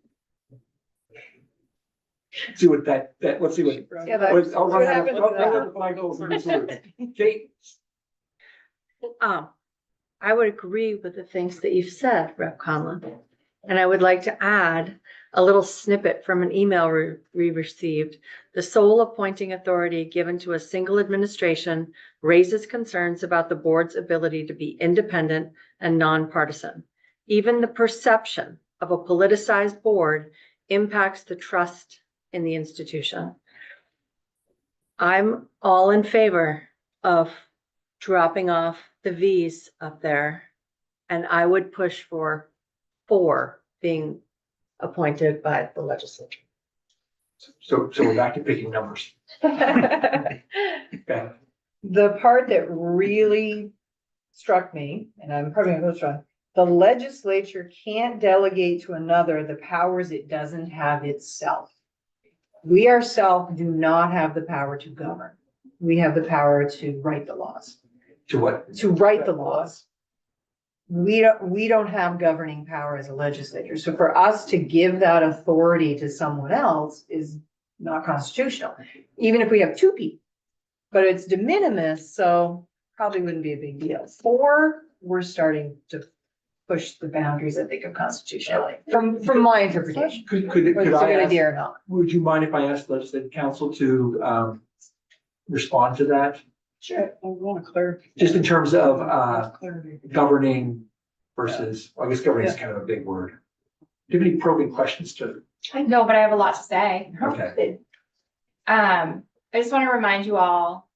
See what let's see what. Yeah, that- I'll run what out happens of- with that? the flag goes in this order. Kate, I would agree with the things that you've said, Rep. Conlon. And I would like to add a little snippet from an email we received. The sole appointing authority given to a single administration raises concerns about the board's ability to be independent and nonpartisan. Even the perception of a politicized board impacts the trust in the institution. I'm all in favor of dropping off the V's up there, and I would push for 4 being appointed by the legislature. so we're back to picking numbers. Okay. The part that really struck me, and I'm probably gonna go strong, the legislature can't delegate to another the powers it doesn't have itself. We ourselves do not have the power to govern. We have the power to write the laws, To what? to write the laws. We don't have governing power as a legislature. So for us to give that authority to someone else is not constitutional, even if we have two people. But it's de minimis, so probably wouldn't be a big deal. 4, we're starting to push the boundaries, I think, of constitutionality, from my interpretation. Could Whether it's a I good ask, idea or not. would you mind if I asked legislative council to, respond to that? Sure. I want to clarify. Just in terms of, Clarity. governing versus, I guess governing is kind of a big word. Do you have any probing questions to, No, but I have a lot to say. okay, I just want to remind you all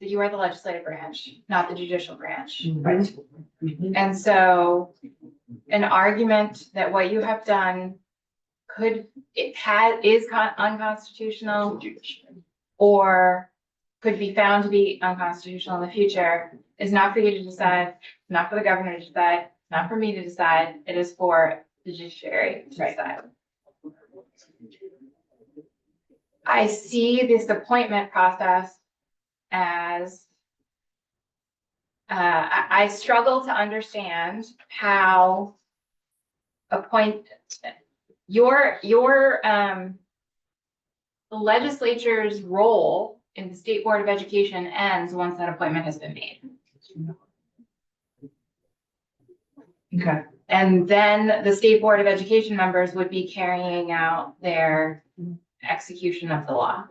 that you are the legislative branch, not the judicial branch. Right. And so an argument that what you have done is unconstitutional or could be found to be unconstitutional in the future is not for you to decide, not for the governor to decide, not for me to decide. It is for the judiciary to decide. I see this appointment process as I struggle to understand how the legislature's role in the State Board of Education ends once that appointment has been made. Okay. And then the State Board of Education members would be carrying out their execution of the law.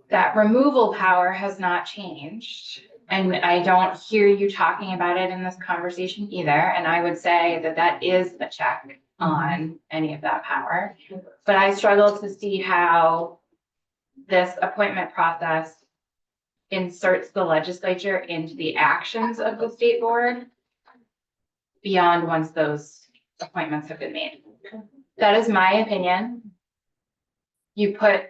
That removal power has not changed. And I don't hear you talking about it in this conversation either. And I would say that that is a check on any of that power. But I struggle to see how this appointment process inserts the legislature into the actions of the state board beyond once those appointments have been made. That is my opinion. You put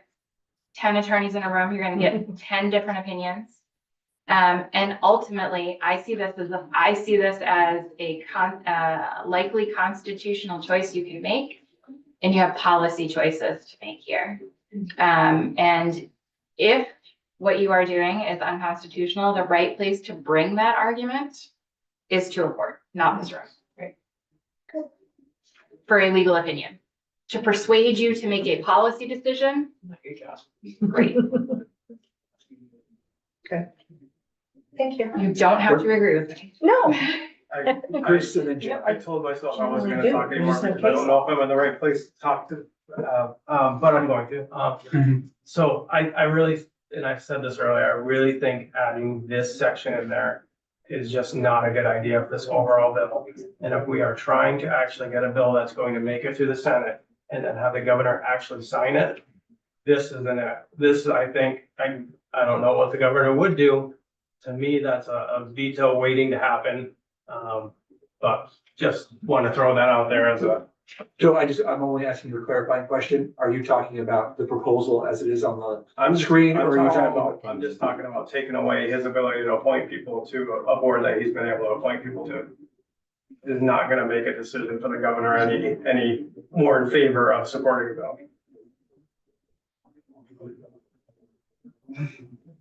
10 attorneys in a room, you're gonna get 10 different opinions. And ultimately, I see this as a likely constitutional choice you can make, and you have policy choices to make here. And if what you are doing is unconstitutional, the right place to bring that argument is to a court, not this room. Right. For a legal opinion. To persuade you to make a policy decision, great. Okay. Thank you. You don't have to agree with me. No. Chris and then Jen. I told myself I wasn't You gonna do. talk You anymore just have because I don't know if I'm in the right place to talk to, but I'm going to. So I really, and I've said this earlier, I really think adding this section in there is just not a good idea for this overall bill. And if we are trying to actually get a bill that's going to make it through the Senate and then have the governor actually sign it, this isn't it. This, I think, I don't know what the governor would do. To me, that's a veto waiting to happen. But just want to throw that out there as a. So I'm only asking you a clarifying question. Are you talking about the proposal as it is on the I'm screen? Or are you talking about? I'm just talking about taking away his ability to appoint people to a board that he's been able to appoint people to. Is not gonna make a decision for the governor any more in favor of supporting the bill.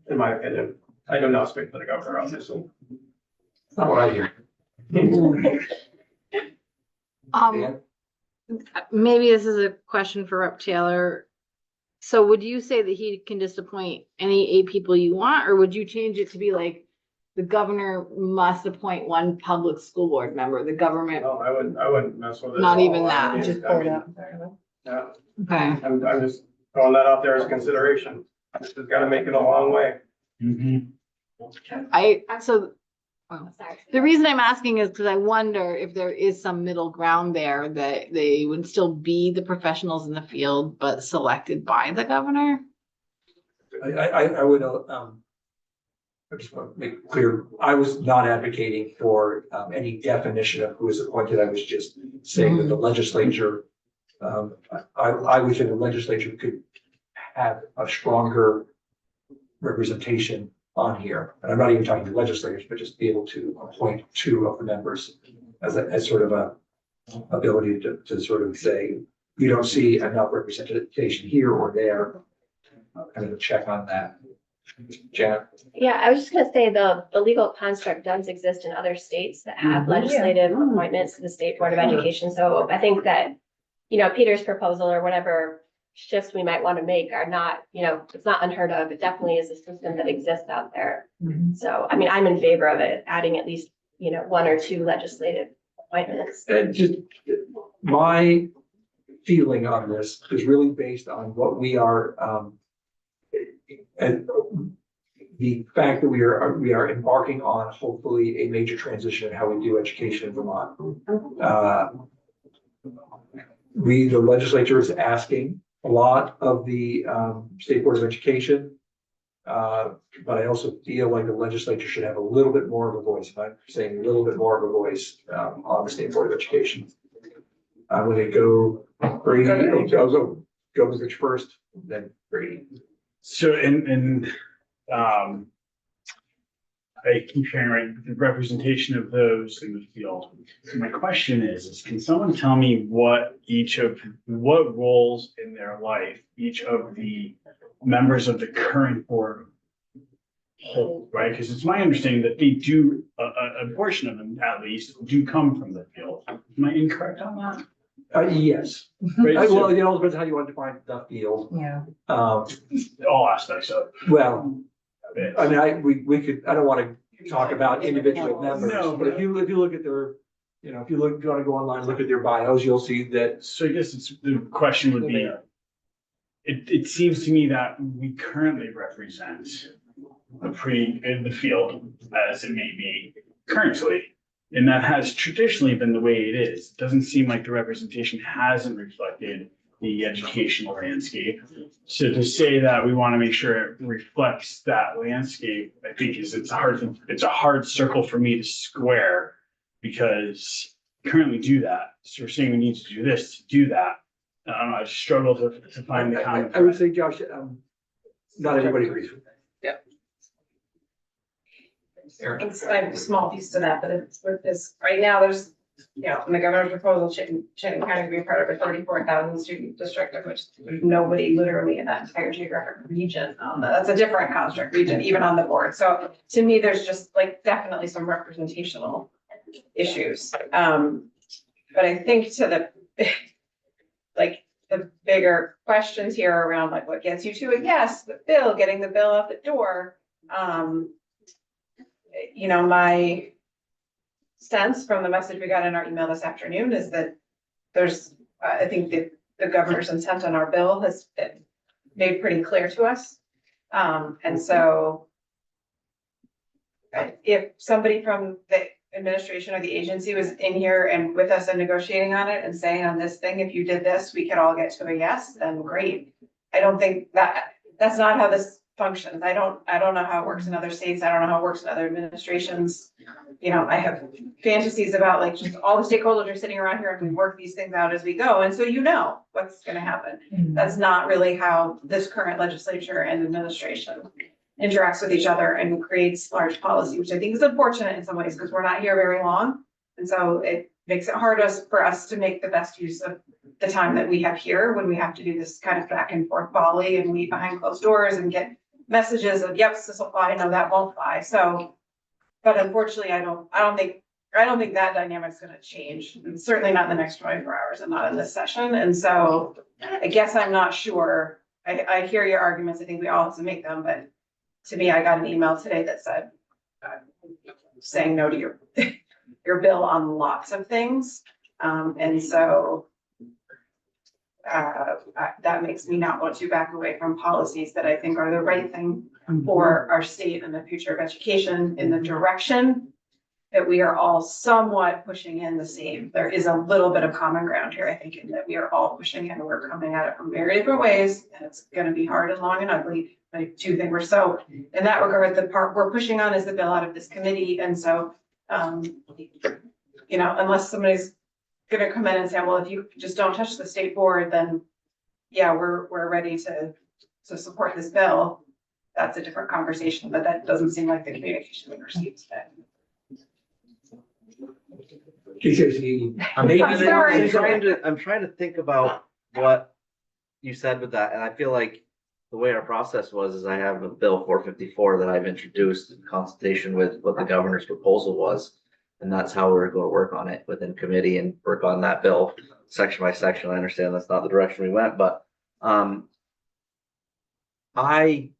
In my opinion, I do not speak for the governor, obviously. That's not what I hear. Dan? Maybe this is a question for Rep. Taylor. So would you say that he can just appoint any 8 people you want, or would you change it to be like the governor must appoint 1 public school board member, the government? No, I wouldn't mess with it. Not at even all. that. I mean, Just I pull it mean, out. yeah, Okay, I'm just throwing that out there as consideration. This has gotta make it a long way. Sorry. the reason I'm asking is because I wonder if there is some middle ground there that they would still be the professionals in the field, but selected by the governor. I would, I just want to make it clear, I was not advocating for any definition of who is appointed. I was just saying that the legislature, I wish that the legislature could have a stronger representation on here. And I'm not even talking to legislators, but just be able to appoint 2 of the members as sort of a ability to sort of say, you don't see enough representation here or there. Kind of a check on that. Janet? Yeah, I was just gonna say the legal construct does exist in other states that have legislative appointments to the State Board of Education. So I think that, Peter's proposal or whatever shifts we might want to make are not, it's not unheard of. It definitely is a system that exists out there. So, I mean, I'm in favor of it, adding at least, 1 or 2 legislative appointments. And just my feeling on this is really based on what we are, and the fact that we are embarking on hopefully a major transition in how we do education in Vermont. The legislature is asking a lot of the State Board of Education. But I also feel like the legislature should have a little bit more of a voice. I'm saying a little bit more of a voice on the State Board of Education. I'm gonna go Brady, go with Rich first, then Brady. So, I keep hearing, right, the representation of those in the field. So my question is can someone tell me what roles in their life each of the members of the current board hold, right? Because it's my understanding that they do, a portion of them at least, do come from the field. Am I incorrect on that? Yes. Right, so Well, it all depends how you want to define the field. Yeah. all aspects of Well, it. I mean, we could, I don't want to talk about individual members, No, but if you look at their, if you want to go online, look at their bios, you'll see that. So I guess the question would be, it seems to me that we currently represent in the field as it may be currently. And that has traditionally been the way it is. It doesn't seem like the representation hasn't reflected the educational landscape. So to say that we want to make sure it reflects that landscape, I think it's a hard circle for me to square, because we currently do that. So we're saying we need to do this to do that. I don't know, I struggle to find the common. I would say, Josh, not everybody agrees with that. Aaron. It's I have a small piece to that, but it's with this, right now, there's, in the governor's proposal, Chittenden County to be part of a 34,000 student district, of which there's nobody literally in that entire geographic region. That's a different construct region, even on the board. So to me, there's just definitely some representational issues. But I think to the bigger questions here around what gets you to a yes, the bill, getting the bill out the door. My sense from the message we got in our email this afternoon is that there's, I think that the governor's intent on our bill has been made pretty clear to us. And so if somebody from the administration or the agency was in here and with us and negotiating on it and saying on this thing, if you did this, we could all get to a yes, then great. I don't think that's not how this functions. I don't know how it works in other states. I don't know how it works in other administrations. I have fantasies about just all the stakeholders are sitting around here and we work these things out as we go. And so what's going to happen. That's not really how this current legislature and administration interacts with each other and creates large policy, which I think is unfortunate in some ways because we're not here very long. And so it makes it hard for us to make the best use of the time that we have here when we have to do this kind of back and forth volley and meet behind closed doors and get messages of, yep, this will fly, no, that won't fly. So, but unfortunately, I don't think that dynamic's gonna change. And certainly not in the next 24 hours and not in this session. And so I guess I'm not sure. I hear your arguments. I think we all have to make them, but to me, I got an email today that said, saying no to your bill on lots of things. And so that makes me not want to back away from policies that I think are the right thing for our state and the future of education in the direction that we are all somewhat pushing in the same. There is a little bit of common ground here, I think, in that we are all pushing in. We're coming at it from very different ways, and it's going to be hard and long and ugly. I do think we're so, in that regard, the part we're pushing on is the bill out of this committee. And so, unless somebody's going to come in and say, well, if you just don't touch the state board, then yeah, we're ready to support this bill. That's a different conversation, but that doesn't seem like the communication we received today. I'm trying to think about what you said with that, and I feel like the way our process is I have a bill 454 that I've introduced in consultation with what the governor's proposal was. And that's how we're going to work on it within committee and work on that bill section by section. I understand that's not the direction we went, but I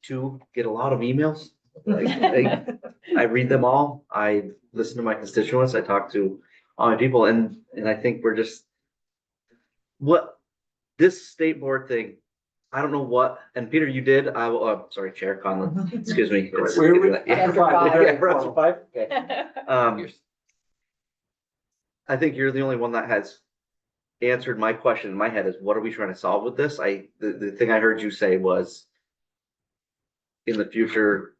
too get a lot of emails. I read them all. I listen to my constituents. I talk to all my people, and I think we're just what this state board thing. I don't know what. And Peter, you did. I will. Sorry, Chair Conlon. Excuse me. After five. Yeah, we're up to 5. Okay. I think you're the only one that has answered my question in my head is what are we trying to solve with this? The thing I heard you say was in the future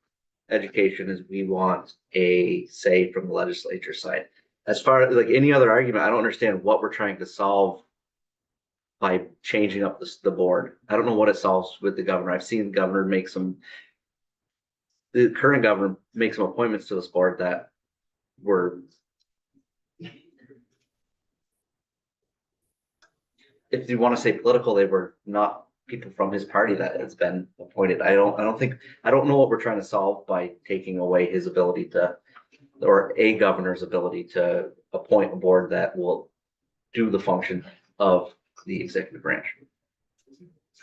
education is we want a say from the legislature side. As far as like any other argument, I don't understand what we're trying to solve by changing up the board. I don't know what it solves with the governor. I've seen the governor the current governor make some appointments to this board that were, if you want to say political, they were not people from his party that has been appointed. I don't know what we're trying to solve by taking away his ability to, or a governor's ability to appoint a board that will do the function of the executive branch.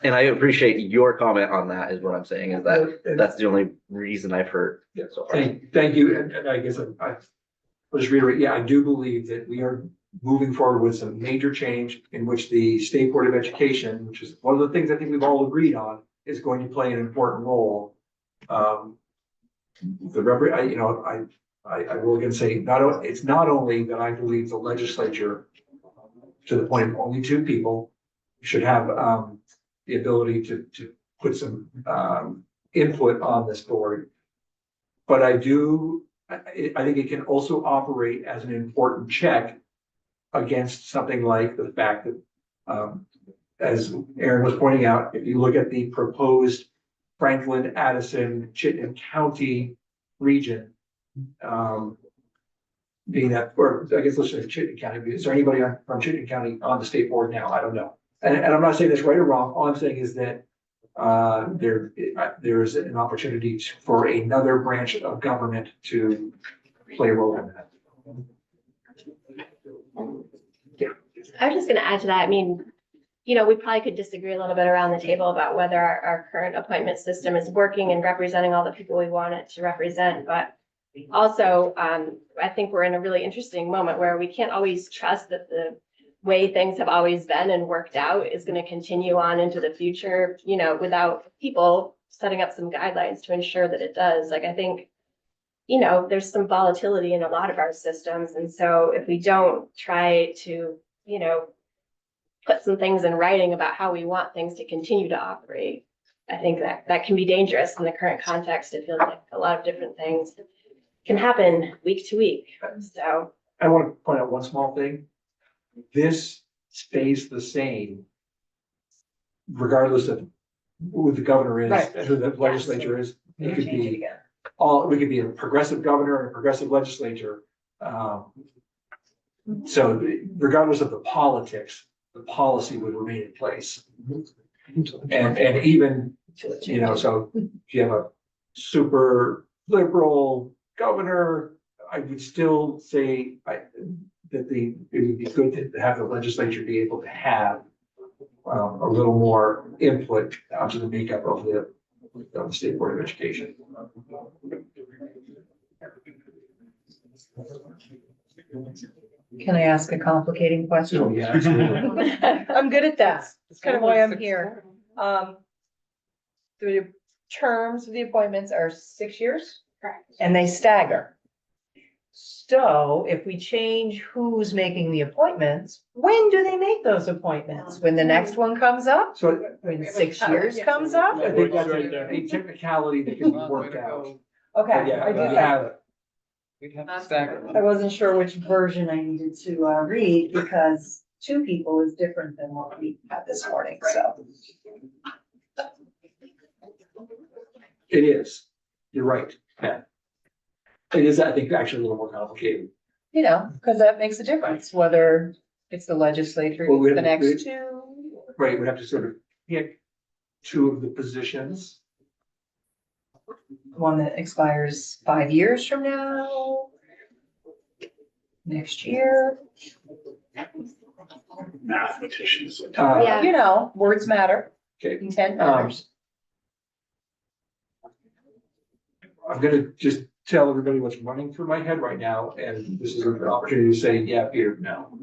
And I appreciate your comment on that is what I'm saying is that that's the only reason I've heard so far. Thank you. And I guess I'll just reiterate, yeah, I do believe that we are moving forward with some major change in which the State Board of Education, which is one of the things I think we've all agreed on, is going to play an important role. I will again say, it's not only that I believe the legislature, to the point of only 2 people, should have the ability to put some input on this board, but I think it can also operate as an important check against something like the fact that, as Aaron was pointing out, if you look at the proposed Franklin, Addison, Chittenden County region, being that, or I guess let's say Chittenden County, is there anybody from Chittenden County on the state board now? I don't know. And I'm not saying this right or wrong. All I'm saying is that there is an opportunity for another branch of government to play a role in that. I was just gonna add to that. I mean, we probably could disagree a little bit around the table about whether our current appointment system is working and representing all the people we want it to represent. But also, I think we're in a really interesting moment where we can't always trust that the way things have always been and worked out is going to continue on into the future, without people setting up some guidelines to ensure that it does. Like, I think, there's some volatility in a lot of our systems. And so if we don't try to, put some things in writing about how we want things to continue to operate, I think that can be dangerous in the current context. It feels like a lot of different things can happen week to week. So I want to point out one small thing. This stays the same regardless of who the governor is, Right. and who the legislature is. It could Change it be again. we could be a progressive governor and a progressive legislature. So regardless of the politics, the policy would remain in place. And even, so if you have a super liberal governor, I would still say that it would be good to have the legislature be able to have a little more input onto the makeup of the State Board of Education. Can I ask a complicating So, question? yeah, absolutely. I'm good at that. That's kind of why I'm here. The terms of the appointments are 6 years correct. and they stagger. So if we change who's making the appointments, when do they make those appointments? When the next one comes up? So When 6 years comes up? I think that's a technicality that can be worked out. Okay, Yeah, I do you that. have, We'd have to stagger I them. wasn't sure which version I needed to read because 2 people is different than what we had this morning, so. it is, you're right, Pat. It is, I think, actually a little more complicated. Because that makes a difference, whether it's the legislature, Well, we the have- next 2. Right, we have to sort of pick 2 of the positions. One that expires 5 years from now. Next year, Mathematicians. Yeah. words matter. Okay, Intent um, matters. I'm gonna just tell everybody what's running through my head right now, and this is an opportunity to say, yeah, Peter, no.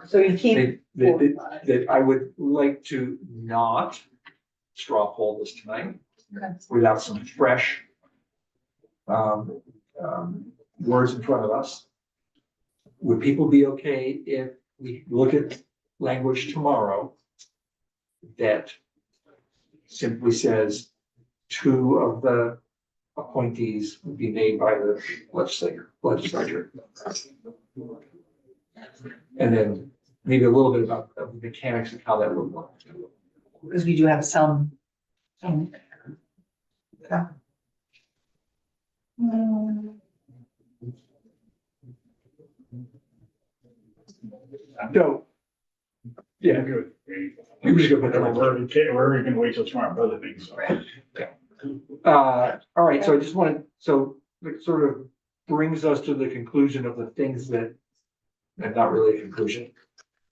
So you keep, That I would like to not straw poll this tonight. Okay. Without some fresh words in front of us. Would people be okay if we look at language tomorrow that simply says two of the appointees would be made by the legislature? And then maybe a little bit about the mechanics of how that would work. because we do have some. So, yeah, I'm good. we should go put that We're on. already gonna wait till tomorrow for other things. All right, so I just wanted, so it sort of brings us to the conclusion of the things that, and not really a conclusion.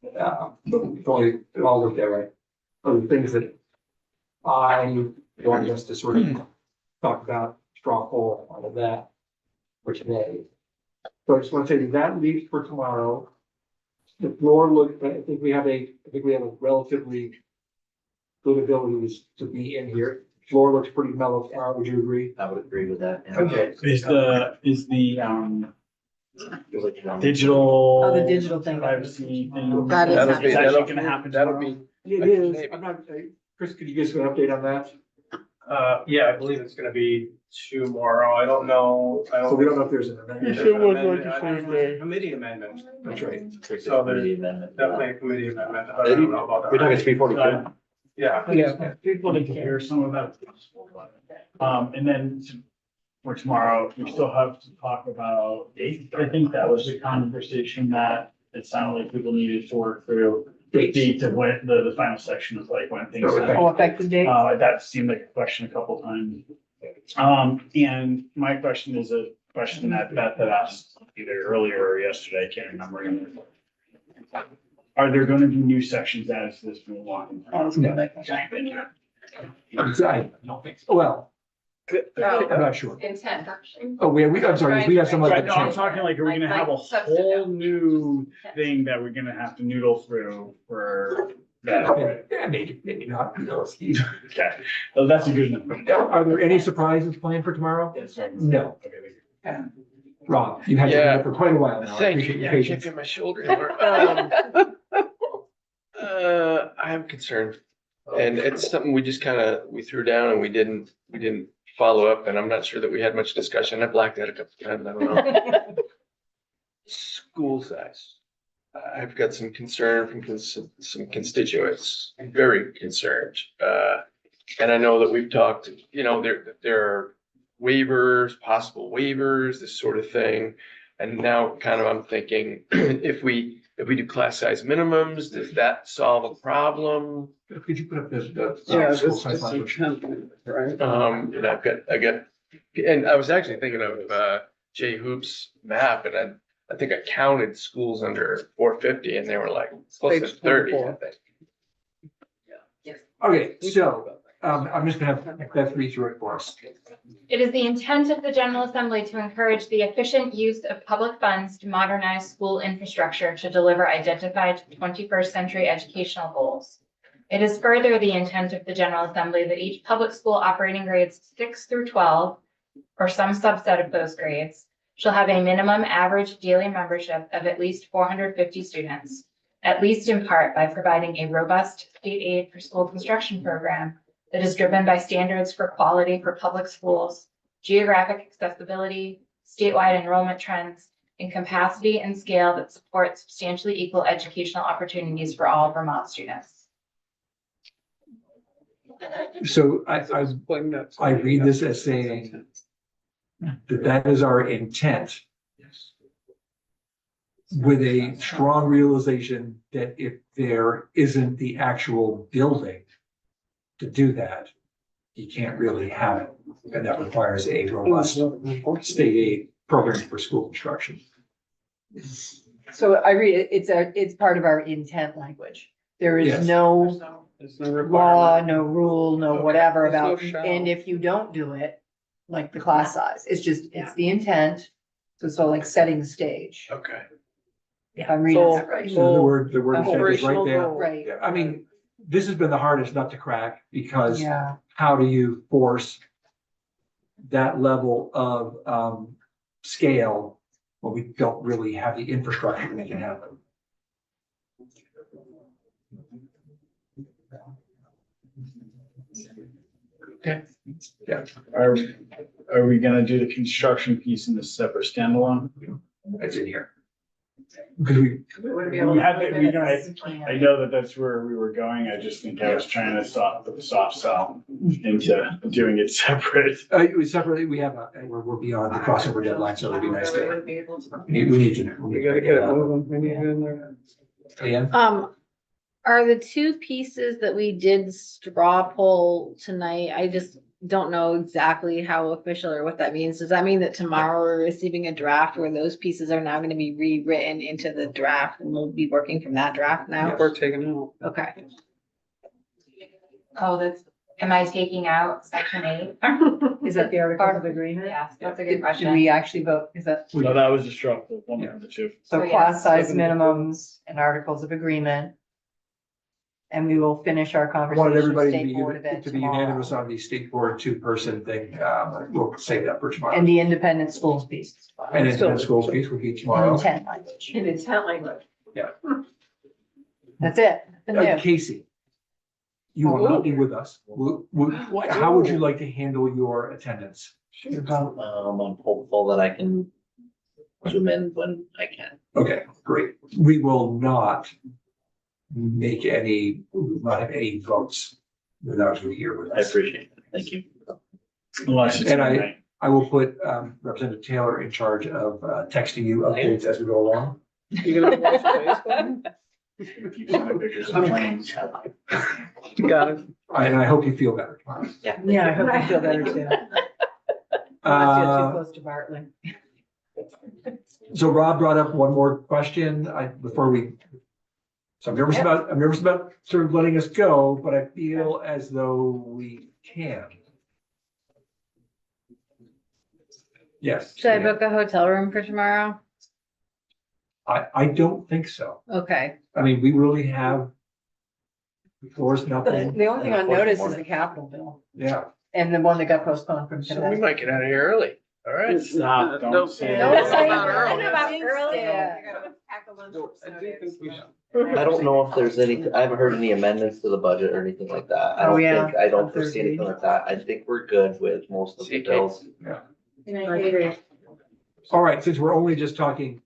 But it's only, it all looked that way. Of the things that I want us to sort of talk about, straw poll, all of that for today. So I just want to say that leaves for tomorrow. The floor look, I think we have a relatively good ability to be in here. Floor looks pretty mellow. Would you agree? I would agree with that. yeah. Okay. Is the digital? Oh, the digital thing. Privacy thing. That is That'll happening. be, Is that that'll, gonna happen that'll tomorrow? be, It is, I'm not, Chris, could you give us an update on that? Yeah, I believe it's gonna be tomorrow. I don't know. So we don't know if there's an amendment. Committee amendment. That's right. So there's definitely a committee amendment. I don't know about that. We're talking 342. Yeah. Yeah, people need to hear some of that. And then for tomorrow, we still have to talk about dates. I think that was the conversation that it sounded like people needed to work through. Dates of when the final section is like when things. Oh, effective date? That seemed like a question a couple times. And my question is a question that Beth had asked either earlier or yesterday, I can't remember. Are there gonna be new sections as this move on? Oh, that's good. I don't think so. Well, I'm not sure. Intent action. Oh, I'm sorry, we have some other Right, no, I'm change. talking like, are we gonna have a whole new thing that we're gonna have to noodle through for that? Yeah, maybe not. Okay, well, that's a good enough. Are there any surprises planned for tomorrow? No. Okay. Rob, you had Yeah. it for quite a while now. I thank you. appreciate your Yeah, I can't patience. feel my shoulder anymore. I'm concerned. And it's something we just we threw down and we didn't follow up, and I'm not sure that we had much discussion. I blacked out a couple times, I don't know. School size. I've got some concern from some constituents, I'm very concerned. And I know that we've talked, there are waivers, possible waivers, this sort of thing. And now I'm thinking, if we do class size minimums, does that solve a problem? Could you put up the Yeah, school this size is language? right? And and I was actually thinking of Jay Hoop's map, and I think I counted schools under 450, and they were like close to Page 30, I 24. think. Okay, so, I'm just gonna have Beth read through it for us. It is the intent of the General Assembly to encourage the efficient use of public funds to modernize school infrastructure to deliver identified 21st century educational goals. It is further the intent of the General Assembly that each public school operating grades 6 through 12, or some subset of those grades, shall have a minimum average daily membership of at least 450 students, at least in part by providing a robust state aid for school construction program that is driven by standards for quality for public schools, geographic accessibility, statewide enrollment trends, and capacity and scale that support substantially equal educational opportunities for all Vermont students. So I read this as saying that is our intent. With a strong realization that if there isn't the actual building to do that, you can't really have it. And that requires a robust state aid program for school construction. So I read it, it's part of our intent language. There Yes. is no There's no law, requirement. no rule, no Okay, whatever there's no about, shall. and if you don't do it, like the class size, it's just, it's the intent. So it's all like setting the stage, Okay. if I'm reading that So- right. So the word intent is right Operational there. goal. Right, Yeah, I mean, this has been the hardest nut to crack because yeah, how do you force that level of scale when we don't really have the infrastructure to make it happen? Are we gonna do the construction piece in the separate standalone? It's in here. Because we, We had, I know that that's where we were going. I just think I was trying to put the soft sell into doing it separate. we separately, we have we're beyond the crossover deadline, so it'd be nice to. We need to. We gotta get it moving. We need it in there. Leanne? Are the two pieces that we did straw poll tonight, I just don't know exactly how official or what that means. Does that mean that tomorrow we're receiving a draft where those pieces are now gonna be rewritten into the draft and we'll be working from that draft now? We're taking out. Okay. Oh, that's, am I taking out section 8? is that the articles of agreement? Yes, that's a good Did question. we actually vote, is that, No, that was a straw, poll, one of the two. so Oh, yeah. class size minimums and articles of agreement? And we will finish our I conversation wanted with everybody State Board of Ed to be unanimous tomorrow. on the state board two-person thing. We'll save that for tomorrow. And the independent schools piece. And then the school piece will be tomorrow. Intent language. intent language. That's it. The new. Casey, you will not be with us. How would you like to handle your attendance? I'm hopeful that I can zoom in when I can. Okay, great. We will not make any, we will not have any votes without you here with I us. appreciate it. Thank you. Unless it's And midnight. I will put Representative Taylor in charge of texting you updates as we go along. You gonna watch Facebook? Keep sending pictures of planes. Got it. And I hope you feel better tomorrow. Yeah, I hope you feel better too. Unless you're too close to Bartlett. So Rob brought up one more question, so I'm nervous about sort of letting us go, but I feel as though we can. Yes. Should I book a hotel room for tomorrow? I don't think so. Okay. I mean, we really have the floor's nothing. The only thing on notice is the capital bill Yeah. and the one that got postponed from So we today. might get out of here early. All right. Stop, don't say Don't that. say Not that. early. About early. I do think we should. I don't know if there's any, I haven't heard any amendments to the budget or anything like that. I Oh, don't yeah, think, I don't on foresee Thursday. anything like that. I think we're good with most of the CK. bills. All right, since we're only just talking